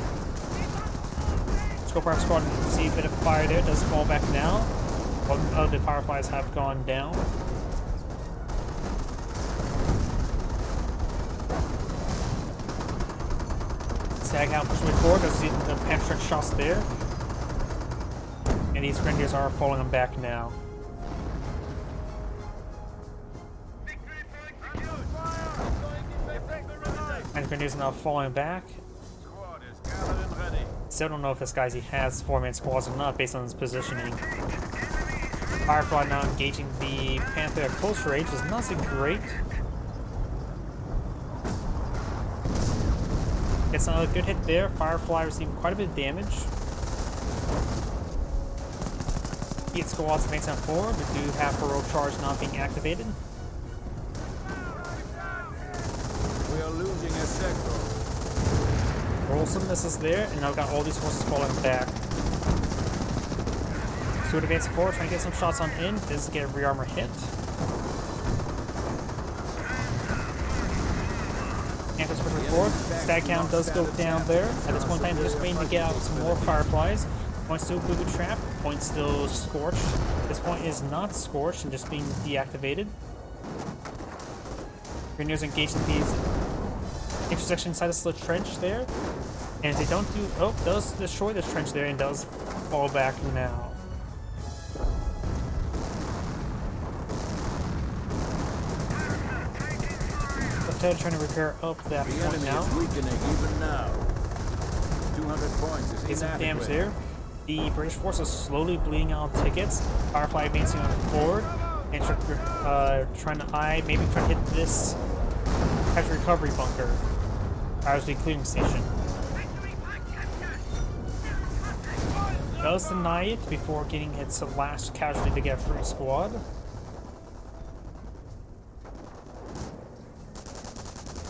Scope Arm Squad, you can see a bit of fire there, does fall back now. One of the Fireflies have gone down. Staghound pushing forward, does see the Panther shots there. And these Grenadiers are falling them back now. Grenadiers are now falling back. Squad is gathered and ready. Still don't know if this guy he has 4-man squads or not based on his positioning. Firefly now engaging the Panther at close range is nothing great. Gets another good hit there. Firefly receiving quite a bit of damage. Heat squads advancing forward. We do have heroic charge not being activated. We are losing a sector. Roll some misses there, and now we've got all these forces falling back. Steward advancing forward, trying to get some shots on in. Does get a rearmor hit. Panthers pushing forward. Stag count does go down there. At this point in time, they're just waiting to get out some more fireflies. Point still booby trap. Point still scorched. This point is not scorched and just being deactivated. Grenadiers engaging these intersection inside the slit trench there. And if they don't do, oh, does destroy the trench there and does fall back now. Left trying to repair up that The point enemy now. is weakening even now. 200 points is Get some damage inadequate. there. The British force is slowly bleeding out tickets. Firefly advancing on forward and trying to maybe try to hit this casualty recovery bunker. Casualty clearing station. Does deny it before getting its last casualty to get free squad.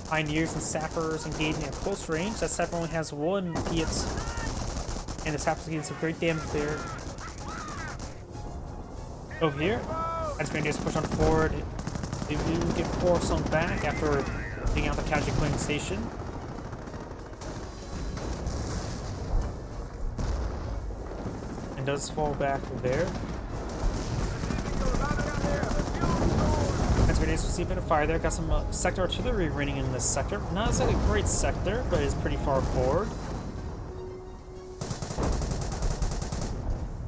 Pioneers and sappers engaging at close range. That sapper only has one Piets, and the sapper's getting some great damage there. Over here, as Grenadiers push on forward, they do get forced on back after getting out the casualty clearing station. And does fall back there. Grenadiers receive a bit of fire there. Got some sector artillery raining in this sector. Not exactly a great sector, but it's pretty far forward.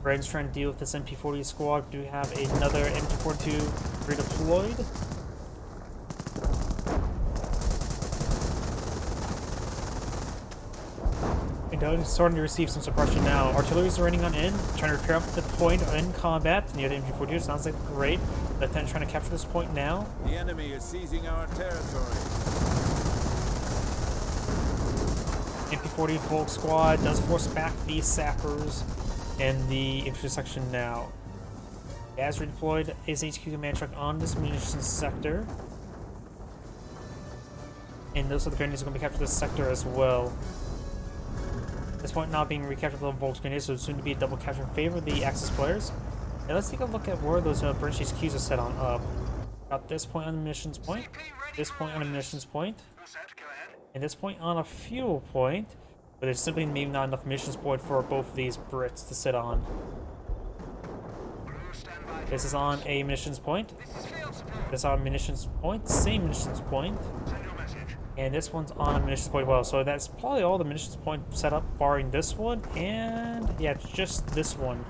Braden's trying to deal with this MP40 squad. We do have another MP42 redeployed. And starting to receive some suppression now. Artillery is raining on in, trying to repair up the point in combat near the MP42. Sounds like great. Lieutenant trying to capture this point now. The enemy is seizing our territory. MP40 Volk squad does force back the sappers and the infantry section now. As redeployed is HQ command truck on this munitions sector. And those are the grenadiers are going to be captured this sector as well. At this point now being recaptured by the Volk grenadiers, so soon to be a double capture in favor of the Axis players. And let's take a look at where those British HQs are set on up. Got this point on the munitions point, this point on a munitions point, and this point on a fuel point, but there's simply maybe not enough munitions point for both of these Brits to sit on. This is on a munitions point, this is on a munitions point, same munitions point, and this one's on a munitions point as well. So that's probably all the munitions point set up, barring this one, and yeah, it's just this one.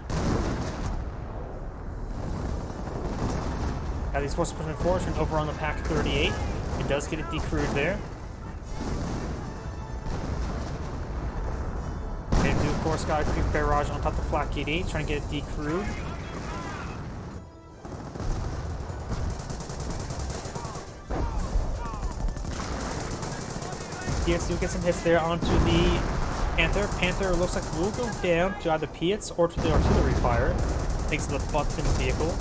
Got these forces pushing forward and over on the Pack 38. It does get it decrewed there. They do, of course, got a creep barrage on top of the Flak 88, trying to get it decrewed. Piets do get some hits there onto the Panther. Panther looks like will go down to either Piets or to the artillery fire, thanks to the Button vehicle.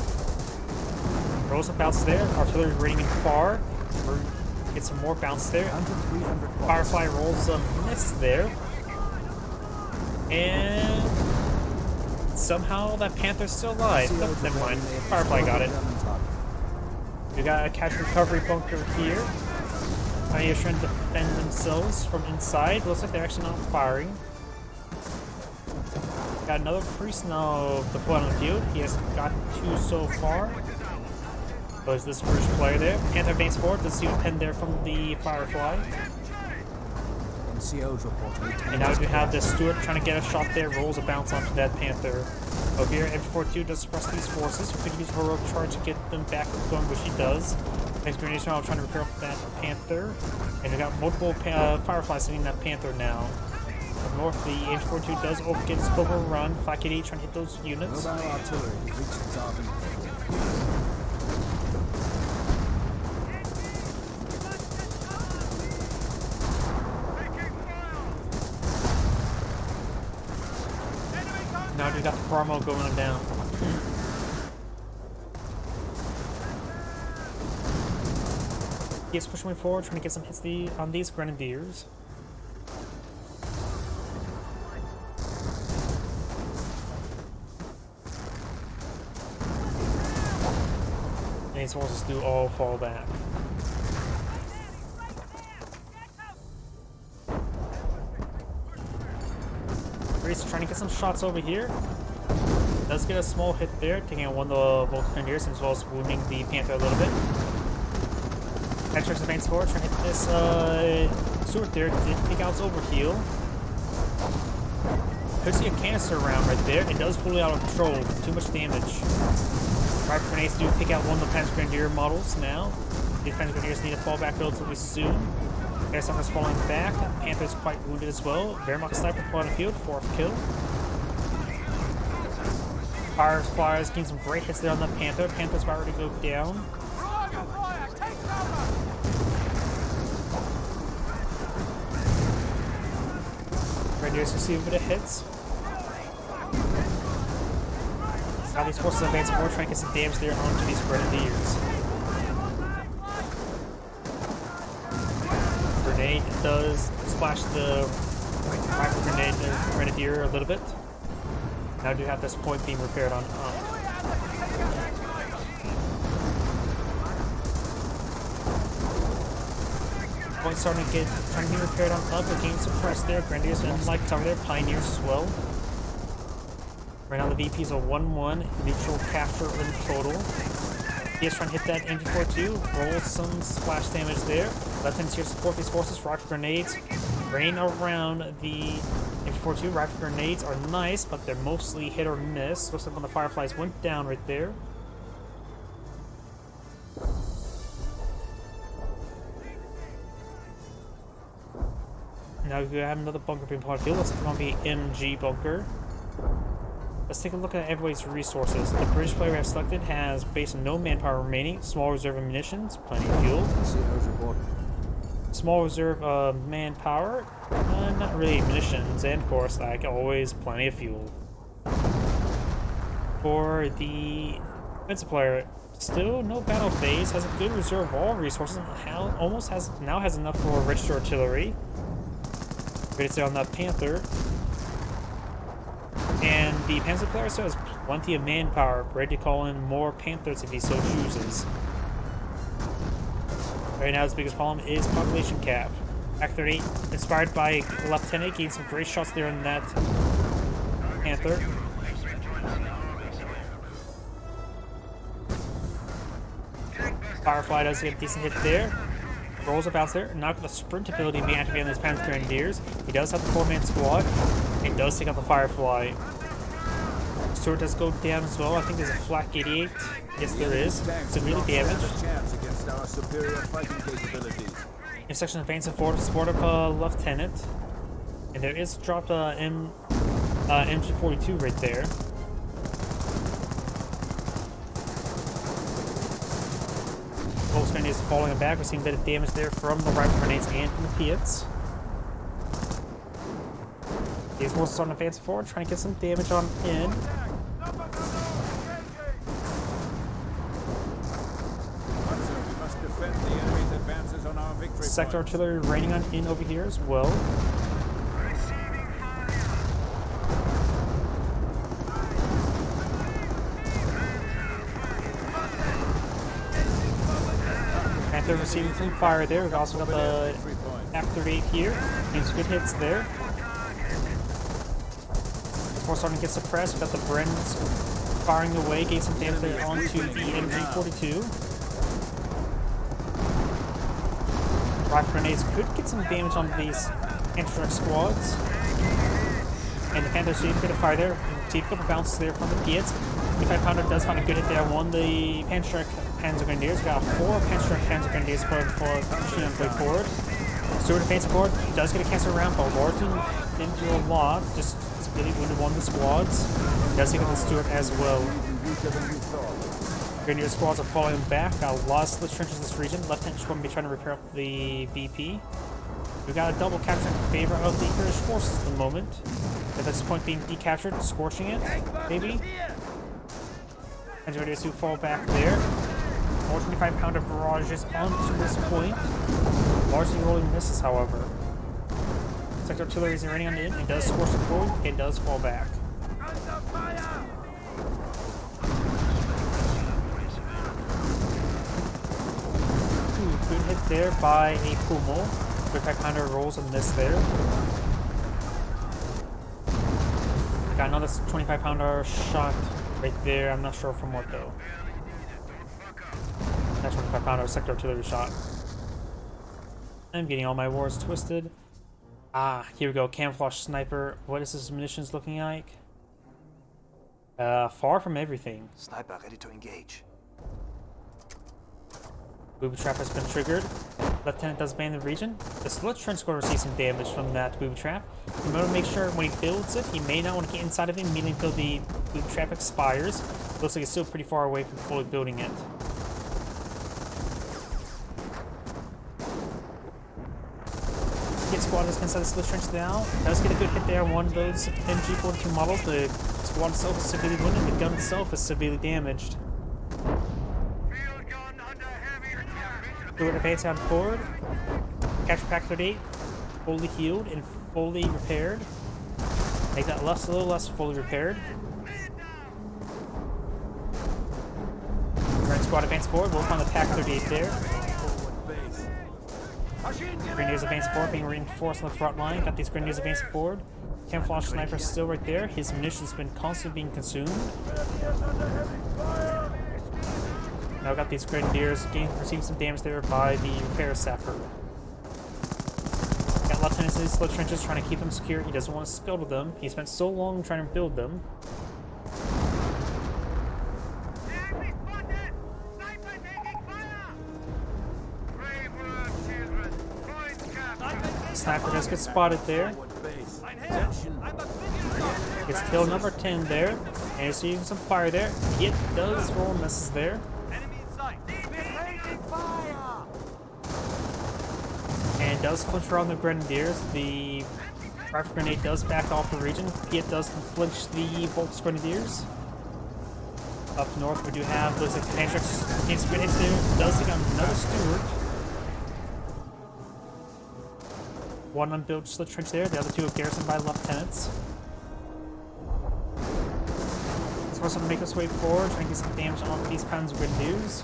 Throw some bounce there. Artillery raining in far. Get some more bounce there. Firefly rolls a miss there. And somehow that Panther's still alive. Oh, never mind. Firefly got it. We got a catch recovery bunker here. Pioneers trying to defend themselves from inside. Looks like they're actually not firing. Got another priest now deployed on the field. He has got 2 so far. Was this British player there? Panther advance forward. Let's see what pen there from the Firefly. And now we have this Stuart trying to get a shot there. Rolls a bounce onto that Panther. Over here, MP42 does suppress these forces. We could use heroic charge to get them back going, which he does. Thanks for grenades now, trying to repair up that Panther. And we got multiple Fireflies hitting that Panther now. Up north, the H-42 does get its overrun. Flak 88 trying to hit those units. Mobile artillery reaches target. Now we got the Carmo going down. Keeps pushing forward, trying to get some hits on these Grenadiers. And these forces do all fall back. Reese trying to get some shots over here. Does get a small hit there, taking out one of the Vulcan Grenadiers as well as wounding the Panther a little bit. Patrick's advance forward, trying to hit this Stewart there. Did take out its overheal. Could see a canister round right there. It does fully out of control. Too much damage. Rifle grenades do pick out one of the Panzer Grenadier models now. These Panzer Grenadiers need to fall back relatively soon. Airsoft is falling back. Panther's quite wounded as well. Wehrmacht sniper put on the field, 4th kill. Fireflies getting some great hits there on the Panther. Panther's about ready to go down. Grenadiers receive a bit of hits. Now these forces advance forward, trying to get some damage there onto these Grenadiers. Grenade does splash the rifle Grenadier a little bit. Now do have this point being repaired on up. Point starting to trying to be repaired on up. We're getting suppressed there. Grenadiers and like cover there. Pioneers as well. Right now the VP's a 1-1. Neutral capture in total. He is trying to hit that MG42. Roll some splash damage there. Lieutenants here to support these forces. Rifle grenades rain around the MG42. Rifle grenades are nice, but they're mostly hit or miss. Looks like when the Fireflies went down right there. Now we have another bunker being put on the field. Looks like it's going to be MG bunker. Let's take a look at everybody's resources. The British player we have selected has base no manpower remaining, small reserve of munitions, plenty of fuel. Small reserve of manpower, not really munitions, and of course, like always, plenty of fuel. For the offensive player, still no battle phase, has a good reserve of all resources, and now has enough for register artillery. Ready to stay on that Panther. And the Panzer player still has plenty of manpower, ready to call in more Panthers if he so chooses. Right now, his biggest problem is population cap. Act 38, inspired by Lieutenant, gained some great shots there in that Panther. Firefly does get a decent hit there. Rolls a bounce there. Not with the sprint ability being activated on these Panzer Grenadiers. He does have the 4-man squad. And does take out the Firefly. Stewart does go down as well. I think there's a flak 88. Yes, there is. Severely damaged. Intersection advancing forward to support of Lieutenant. And there is dropped MG42 right there. Both grenades falling back. We're seeing a bit of damage there from the rifle grenades and from the Piats. These forces on advancing forward, trying to get some damage on in. Sector artillery raining on in over here as well. Panther receiving some fire there. We've also got the F-38 here. Getting some good hits there. We're starting to get suppressed. We've got the Brens firing away, getting some damage there onto the MG42. Rifle grenades could get some damage on these anti-truck squads. And the Panther received a bit of fire there. Received a couple bounces there from the Piats. 25 pounder does find a good hit there. Won the Panther Panzer Grenadiers. Got 4 Panzer Grenadiers pushing on play forward. Stewart advancing forward. He does get a cancer around, but Lorton didn't do a lot. Just really wounded one of the squads. He does take out the Stewart as well. Grenadier squads are falling back. Got a lot of split trenches in this region. Lieutenant Squad will be trying to repair up the VP. We got a double capture in favor of the British forces at the moment. At this point being decaptured, scorching it, maybe. And Grenadiers who fall back there. More 25-pounder barrages onto this point. Largely rolling misses, however. Sector artillery is raining on it. It does scorch the point. It does fall back. Ooh, good hit there by a Pummel. 25-pounder rolls a miss there. Got another 25-pounder shot right there. I'm not sure from what though. That 25-pounder sector artillery shot. I'm getting all my wars twisted. Ah, here we go. Camouflage sniper. What is this munitions looking like? Far from everything. Sniper ready to engage. Booby trap has been triggered. Lieutenant does ban the region. The split trench squad receives some damage from that booby trap. You want to make sure when he builds it, he may not want to get inside of it immediately until the booby trap expires. Looks like it's still pretty far away from fully building it. Hit squad is inside the split trench now. Does get a good hit there on one of those MG42 models. The squad itself is severely wounded. The gun itself is severely damaged. Stewart advance out forward. Capture Pack 38, fully healed and fully repaired. Make that a little less fully repaired. Red squad advance forward. We'll find the Pack 38 there. Grenadiers advancing forward, being reinforced on the front line. Got these Grenadiers advancing forward. Camouflage sniper still right there. His munitions been constantly being consumed. Now got these Grenadiers receiving some damage there by the repair sapper. Got lieutenants in these split trenches trying to keep them secure. He doesn't want to scuttle them. He spent so long trying to build them. Sniper does get spotted there. Gets kill number 10 there. And he's using some fire there. It does roll misses there. And does flinch around the Grenadiers. The rifle grenade does back off the region. It does flinch the Volks Grenadiers. Up north we do have looks like Panzer against grenades there. Does take on another Stewart. One unbuilt split trench there. The other two are garrisoned by lieutenants. So we're going to make this way forward, trying to get some damage on these Panzer Grenadiers.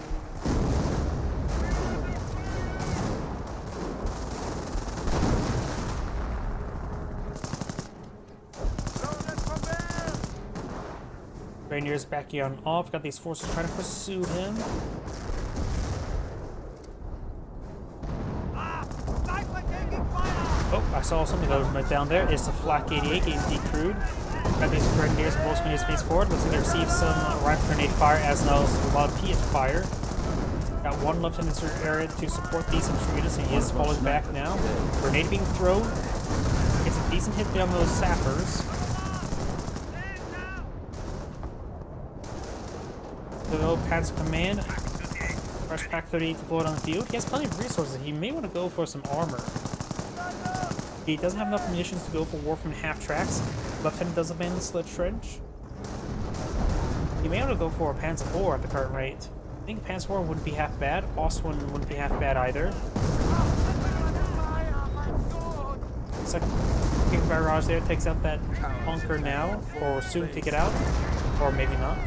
Grenadiers backing on off. Got these forces trying to pursue him. Oh, I saw something that went down there. It's the Flak 88 getting decrewed. Got these Grenadiers and Volks Grenadiers face forward. Looks like they received some rifle grenade fire as well as a lot of Piet fire. Got one lieutenant in the area to support these infantry units, and he is falling back now. Grenade being thrown. It's a decent hit there on those sappers. The Panzer Command. Fresh Pack 38 deployed on the field. He has plenty of resources. He may want to go for some armor. He doesn't have enough munitions to go for Warframe half-tracks. Lieutenant does abandon the Slit Trench. He may want to go for a Panzer IV at the current rate. I think Panzer IV wouldn't be half bad. Ostwind wouldn't be half bad either. Looks like King Barrage there takes out that bunker now, or soon take it out, or maybe not.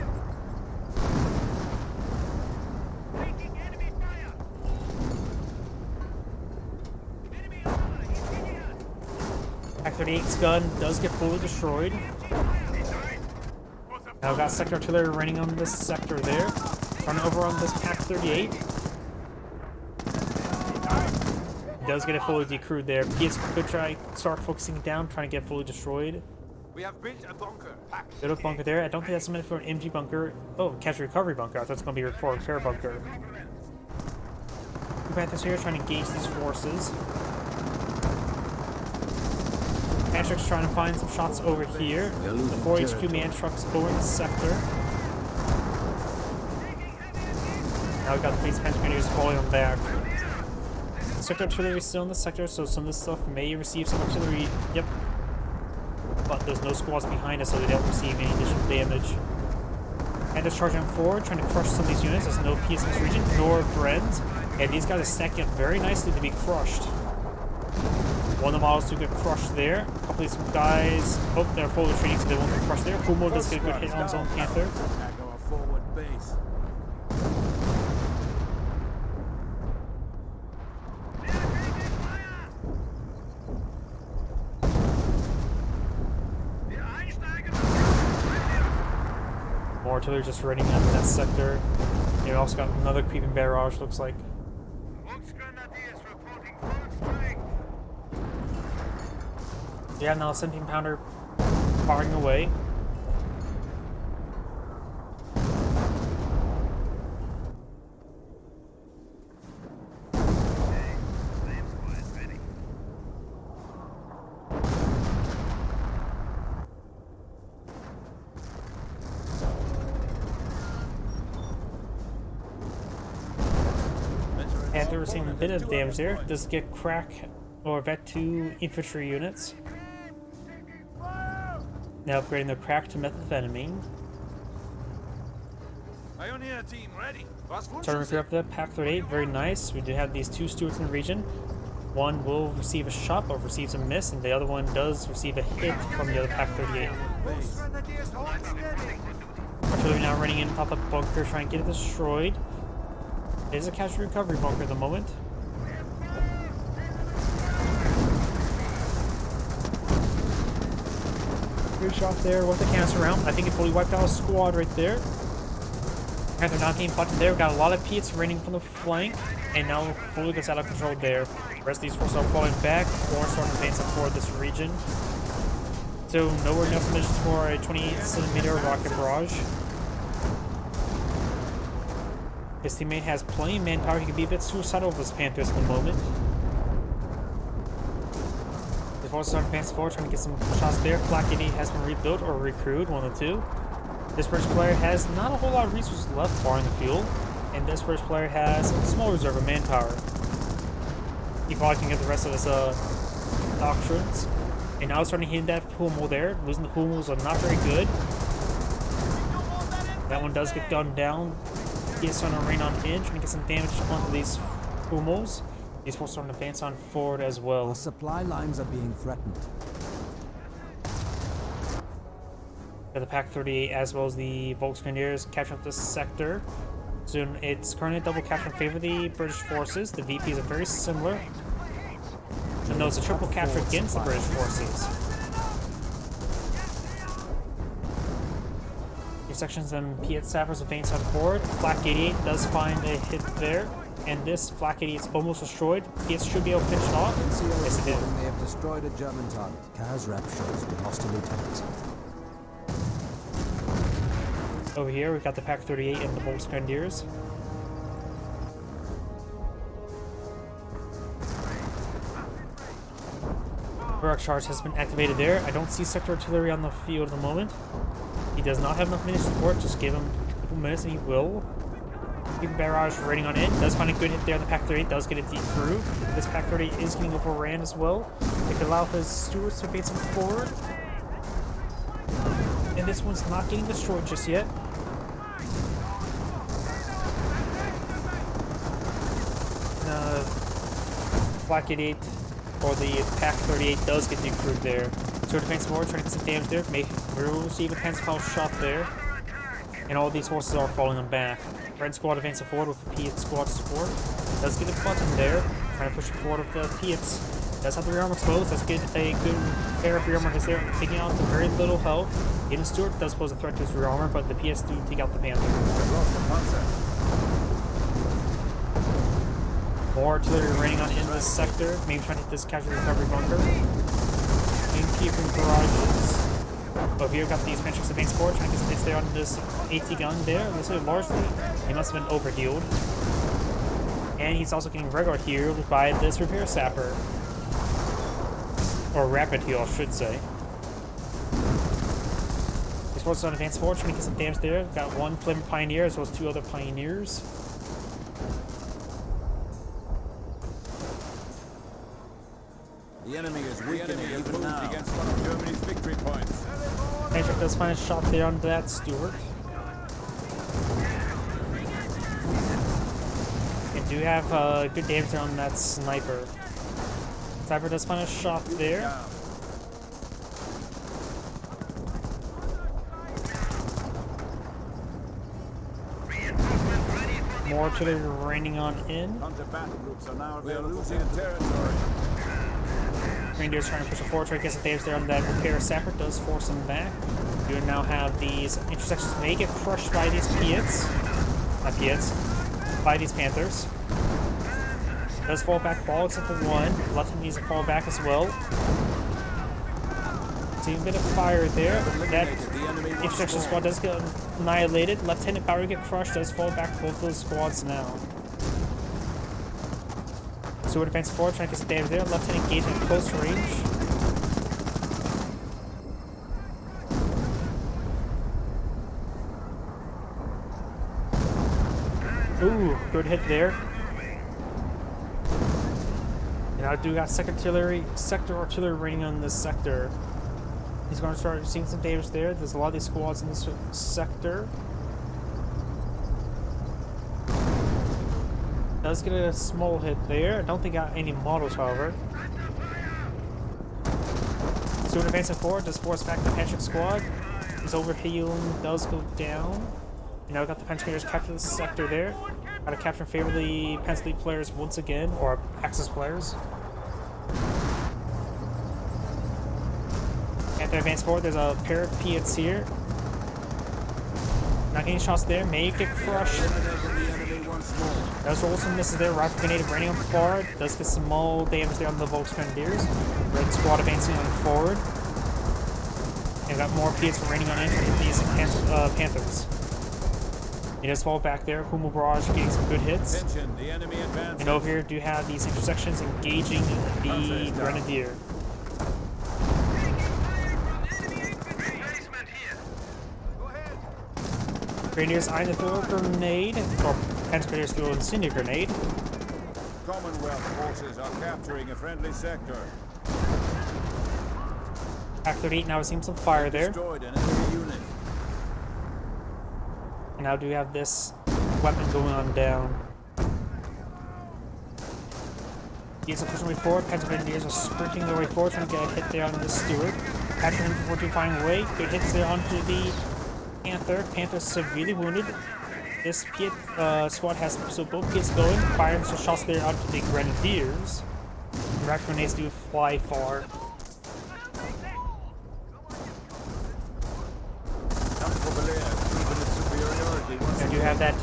Pack 38's gun does get fully destroyed. Now got sector artillery raining on this sector there. Trying to overrun this Pack 38. Does get it fully decrewed there. He could try start focusing down, trying to get fully destroyed. We have built a bunker. Packed. Little bunker there. I don't think that's meant for an MG bunker. Oh, catch recovery bunker. I thought it's going to be for a repair bunker. Two Panthers here trying to engage these forces. Man truck's trying to find some shots over here. The 4 HQ man trucks over in the sector. Now we've got the base Panther Grenadiers falling on back. Sector artillery is still in the sector, so some of this stuff may receive some artillery. Yep. But there's no squads behind us, so they don't receive any additional damage. And just charging forward, trying to crush some of these units. There's no PS in this region, nor Brens. And these guys are stacking up very nicely to be crushed. One of the models do get crushed there. A couple of these guys, oh, they're full retreating, so they won't get crushed there. Humo does get a good hit on his own Panther. Attack our forward base. More artillery just running out of that sector. You also got another creeping barrage, looks like. Volksgrenadiers reporting full strength. Yeah, now 17 pounder firing away. And they're receiving a bit of damage there. Does get crack or vet 2 infantry units. Now upgrading the crack to methamphetamine. Pioneer team ready. Starting to repair up the Pack 38, very nice. We do have these 2 stewards in the region. One will receive a shot but receives a miss, and the other one does receive a hit from the other Pack 38. Artillery now running in pop-up bunker, trying to get it destroyed. It is a casualty recovery bunker at the moment. Good shot there with the canister round. I think it fully wiped out a squad right there. Panther not getting buttoned there. We got a lot of P8s raining from the flank, and now fully gets out of control there. The rest of these forces are falling back. Orange starting advancing forward this region. So nowhere enough missions for a 28cm rocket barrage. His teammate has plenty of manpower. He can be a bit suicidal with his Panthers at the moment. The forces are advancing forward, trying to get some shots there. Flak 88 has been rebuilt or recruited, one of the two. This British player has not a whole lot of resources left barring the fuel, and this British player has a small reserve of manpower. He probably can get the rest of his doctrines. And now starting to hit that Hummel there. Losing the Hummels are not very good. That one does get gunned down. He is starting to rain on in, trying to get some damage onto these Hummels. These forces starting to advance on forward as well. Our supply lines are being threatened. The Pack 38 as well as the Volksgrenadiers capture up this sector. Soon it's currently a double capture in favor of the British forces. The VPs are very similar. And though it's a triple capture against the British forces. These sections and P8 sappers advance on forward. Flak 88 does find a hit there. And this Flak 88 is almost destroyed. P8 should be able to finish it off. Yes, it did. They have destroyed a German target. Kaz rep shows we lost a lieutenant. Over here, we've got the Pack 38 and the Volksgrenadiers. Barrack charge has been activated there. I don't see sector artillery on the field at the moment. He does not have enough munitions for it. Just give him a couple minutes and he will. Keep barrage rating on in. Does find a good hit there on the Pack 38. Does get it deep through. This Pack 38 is getting overran as well. It could allow his stewards to advance him forward. And this one's not getting destroyed just yet. Flak 88 or the Pack 38 does get decrewed there. So defense forward, trying to get some damage there. We'll receive a Panzerfaust shot there. And all these forces are falling on back. Red squad advancing forward with the P8 squad support. Does get a button there. Trying to push it forward with the P8s. Does have the rear armor exposed. Does get a good pair of rear armor hits there. Taking out the very little health. Even Stewart does pose a threat to his rear armor, but the PS do take out the Panther. More artillery raining on in this sector. Maybe trying to hit this casualty recovery bunker. Keeping barrages. Over here, got these Penchik's advanced forward, trying to get some hits there on this AT gun there. Looks like largely he must have been overhealed. And he's also getting regular healed by this repair sapper. Or rapid heal, I should say. These forces on advanced forward, trying to get some damage there. Got one Flaming Pioneer as well as 2 other Pioneers. The enemy is weakening even now against one of Germany's victory points. Penchik does find a shot there on that Stuart. And do have good damage there on that sniper. Sniper does find a shot there. More artillery raining on in. Counter battle groups are now losing territory. Reindeer's trying to push it forward, trying to get some damage there on that repair sapper. Does force them back. You now have these intersections may get crushed by these by these Panthers. Does fall back ball except for one. Left hand needs to fall back as well. See a bit of fire there. That intersection squad does get annihilated. Lieutenant Power get crushed, does fall back both those squads now. Sword advance forward, trying to get some damage there. Lieutenant engage at close range. Ooh, good hit there. And I do got sector artillery raining on this sector. He's going to start seeing some damage there. There's a lot of these squads in this sector. Does get a small hit there. I don't think got any models, however. So advancing forward, does force back the Penchik squad. His overhealing does go down. And now we got the Penchikers capture the sector there. Got to capture in favor of the Pensley players once again, or Axis players. At the advance forward, there's a pair of Piets here. Not getting shots there, may get crushed. Does roll some misses there. Rifle grenade raining on forward. Does get some small damage there on the Volksgrenadiers. Red squad advancing on forward. And got more Piets raining on in to hit these Panthers. He does fall back there. Hummel Barrage getting some good hits. And over here, do have these intersections engaging the Grenadier. Grenadiers either throw a grenade, or Grenadiers throw an incendiary grenade. Commonwealth forces are capturing a friendly sector. Active 8 now seeing some fire there. Destroyed an enemy unit. And now do we have this weapon going on down. He's pushing way forward. Grenadiers are sprinting their way forward, trying to get a hit there on the Steward. Capturing him before to find a way. Good hits there onto the Panther. Panther severely wounded. This Piet squad has so both Piets going. Firing some shots there onto the Grenadiers. Rifle grenades do fly far. And you have that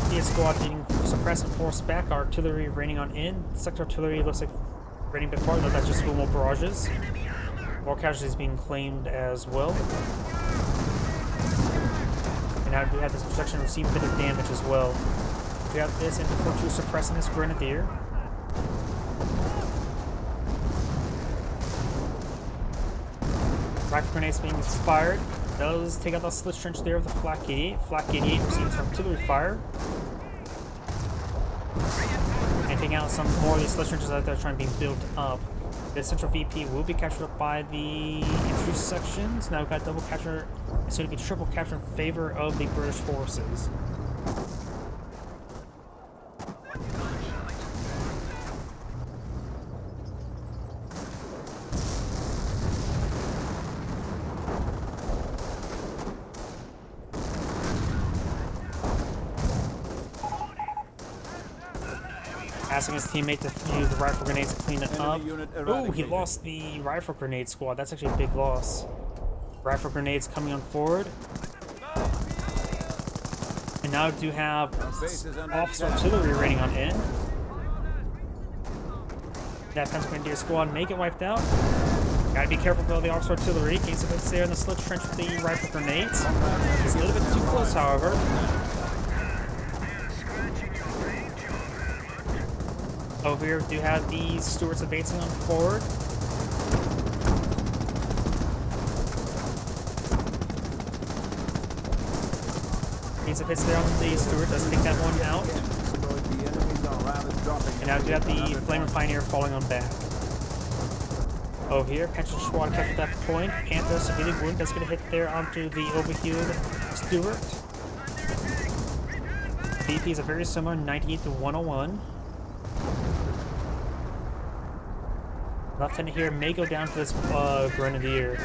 Piet squad being suppressed and forced back. Artillery raining on in. Sector artillery looks like raining before, though that's just Hummel barrages. More casualties being claimed as well. And now we have this obstruction receive a bit of damage as well. We have this infantry suppressing this Grenadier. Rifle grenades being fired. Does take out the slit trench there with the Flak 88. Flak 88 receives artillery fire. And taking out some more of these slit trenches out there trying to be built up. The central VP will be captured up by the infantry sections. Now we've got double capture, and soon to be triple capture in favor of the British forces. Asking his teammate to use the rifle grenades to clean it up. Oh, he lost the rifle grenade squad. That's actually a big loss. Rifle grenades coming on forward. And now do have officer artillery raining on in. That Pennsylvania squad may get wiped out. Gotta be careful though, the officer artillery gains a bit there in the slit trench with the rifle grenades. It's a little bit too close, however. Over here, we do have the Stuarts advancing on forward. Gains a hits there on the Stuart, does take that one out. And now we have the Flamer Pioneer falling on back. Over here, Panther Squad captured that point. Panther severely wounded, does get a hit there onto the overhealed Stuart. VP is a very similar 98 to 101. Lieutenant here may go down to this Grenadier.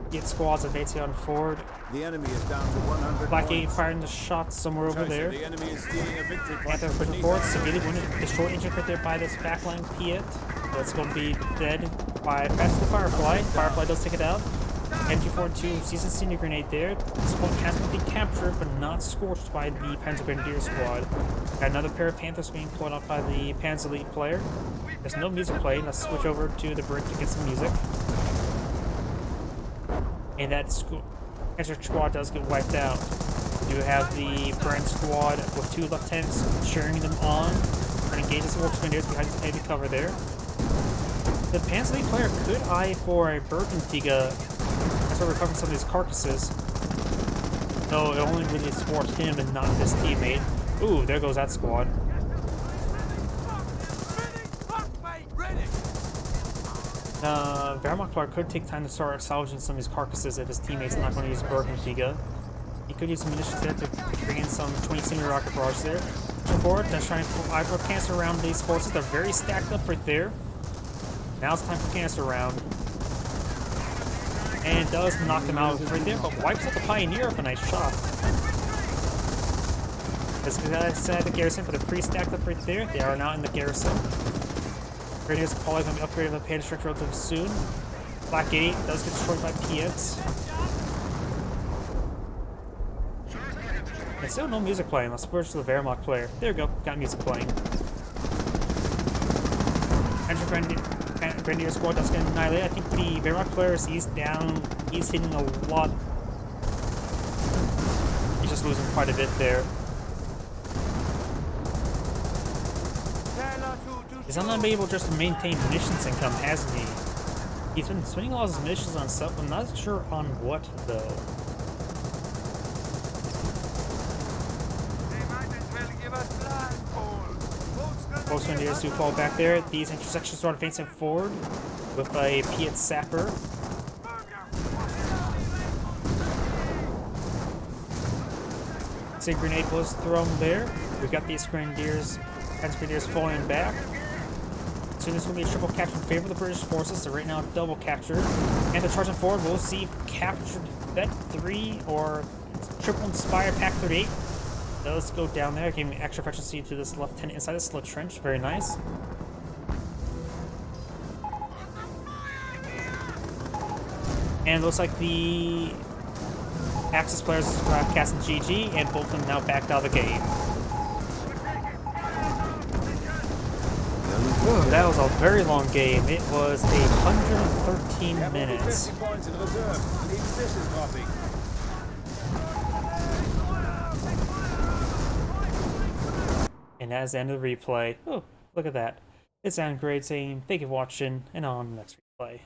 Get squads advancing on forward. The enemy is down to 100 Black 8 points. firing the shot somewhere over there. The enemy is stealing a victory point. Panther pushing forward, severely wounded, destroyed injured right there by this backline Piet. That's going to be dead by Fast Firefly. Firefly does take it out. MG42 sees a senior grenade there. This point has been captured but not scorched by the Panzer Grenadier squad. Got another pair of Panthers being pulled up by the Panzer Elite player. There's no music playing. Let's switch over to the bridge to get some music. And that Panzer squad does get wiped out. You have the Brand squad with 2 lieutenants cheering them on. Trying to engage the Wolf Grenadiers behind some heavy cover there. The Panzer Elite player could eye for a Bergentiga as we're recovering some of these carcasses. No, it only really supports him and not his teammate. Ooh, there goes that squad. Wehrmacht player could take time to start salvaging some of his carcasses if his teammate's not going to use Bergentiga. He could use some munitions there to bring in some 20 senior rocket barrage there. Pushing forward, that's trying to eyebrow cancer around these forces. They're very stacked up right there. Now it's time for cancer round. And does knock them out right there, but wipes out the Pioneer with a nice shot. As I said, the garrison, but they're pre-stacked up right there. They are now in the garrison. Grenadiers are probably going to be upgraded to the Panther Structure relatively soon. Black 8 does get destroyed by Piets. And still no music playing. Let's switch to the Wehrmacht player. There we go, got music playing. Grenadier squad does get annihilated. I think the Wehrmacht player, he's down. He's hitting a lot. He's just losing quite a bit there. He's not able just to maintain munitions income, hasn't he? He's been spending a lot of his munitions on stuff, I'm not sure on what, though. Most Grenadiers do fall back there. These intersections start advancing forward with a Piet Sapper. Sig grenade was thrown there. We've got these Grenadiers, Grenadiers falling back. Soon this will be a triple capture in favor of the British forces, so right now double captured. And the charging forward, we'll see captured that 3 or triple inspired Pack 38. Let's go down there, giving extra efficiency to this lieutenant inside the slit trench. Very nice. And it looks like the Axis players casting GG, and both of them now backed out of the game. Ooh, that was a very long game. It was 113 minutes. And that is the end of the replay. Oh, look at that. It's Android saying thank you for watching, and on the next replay.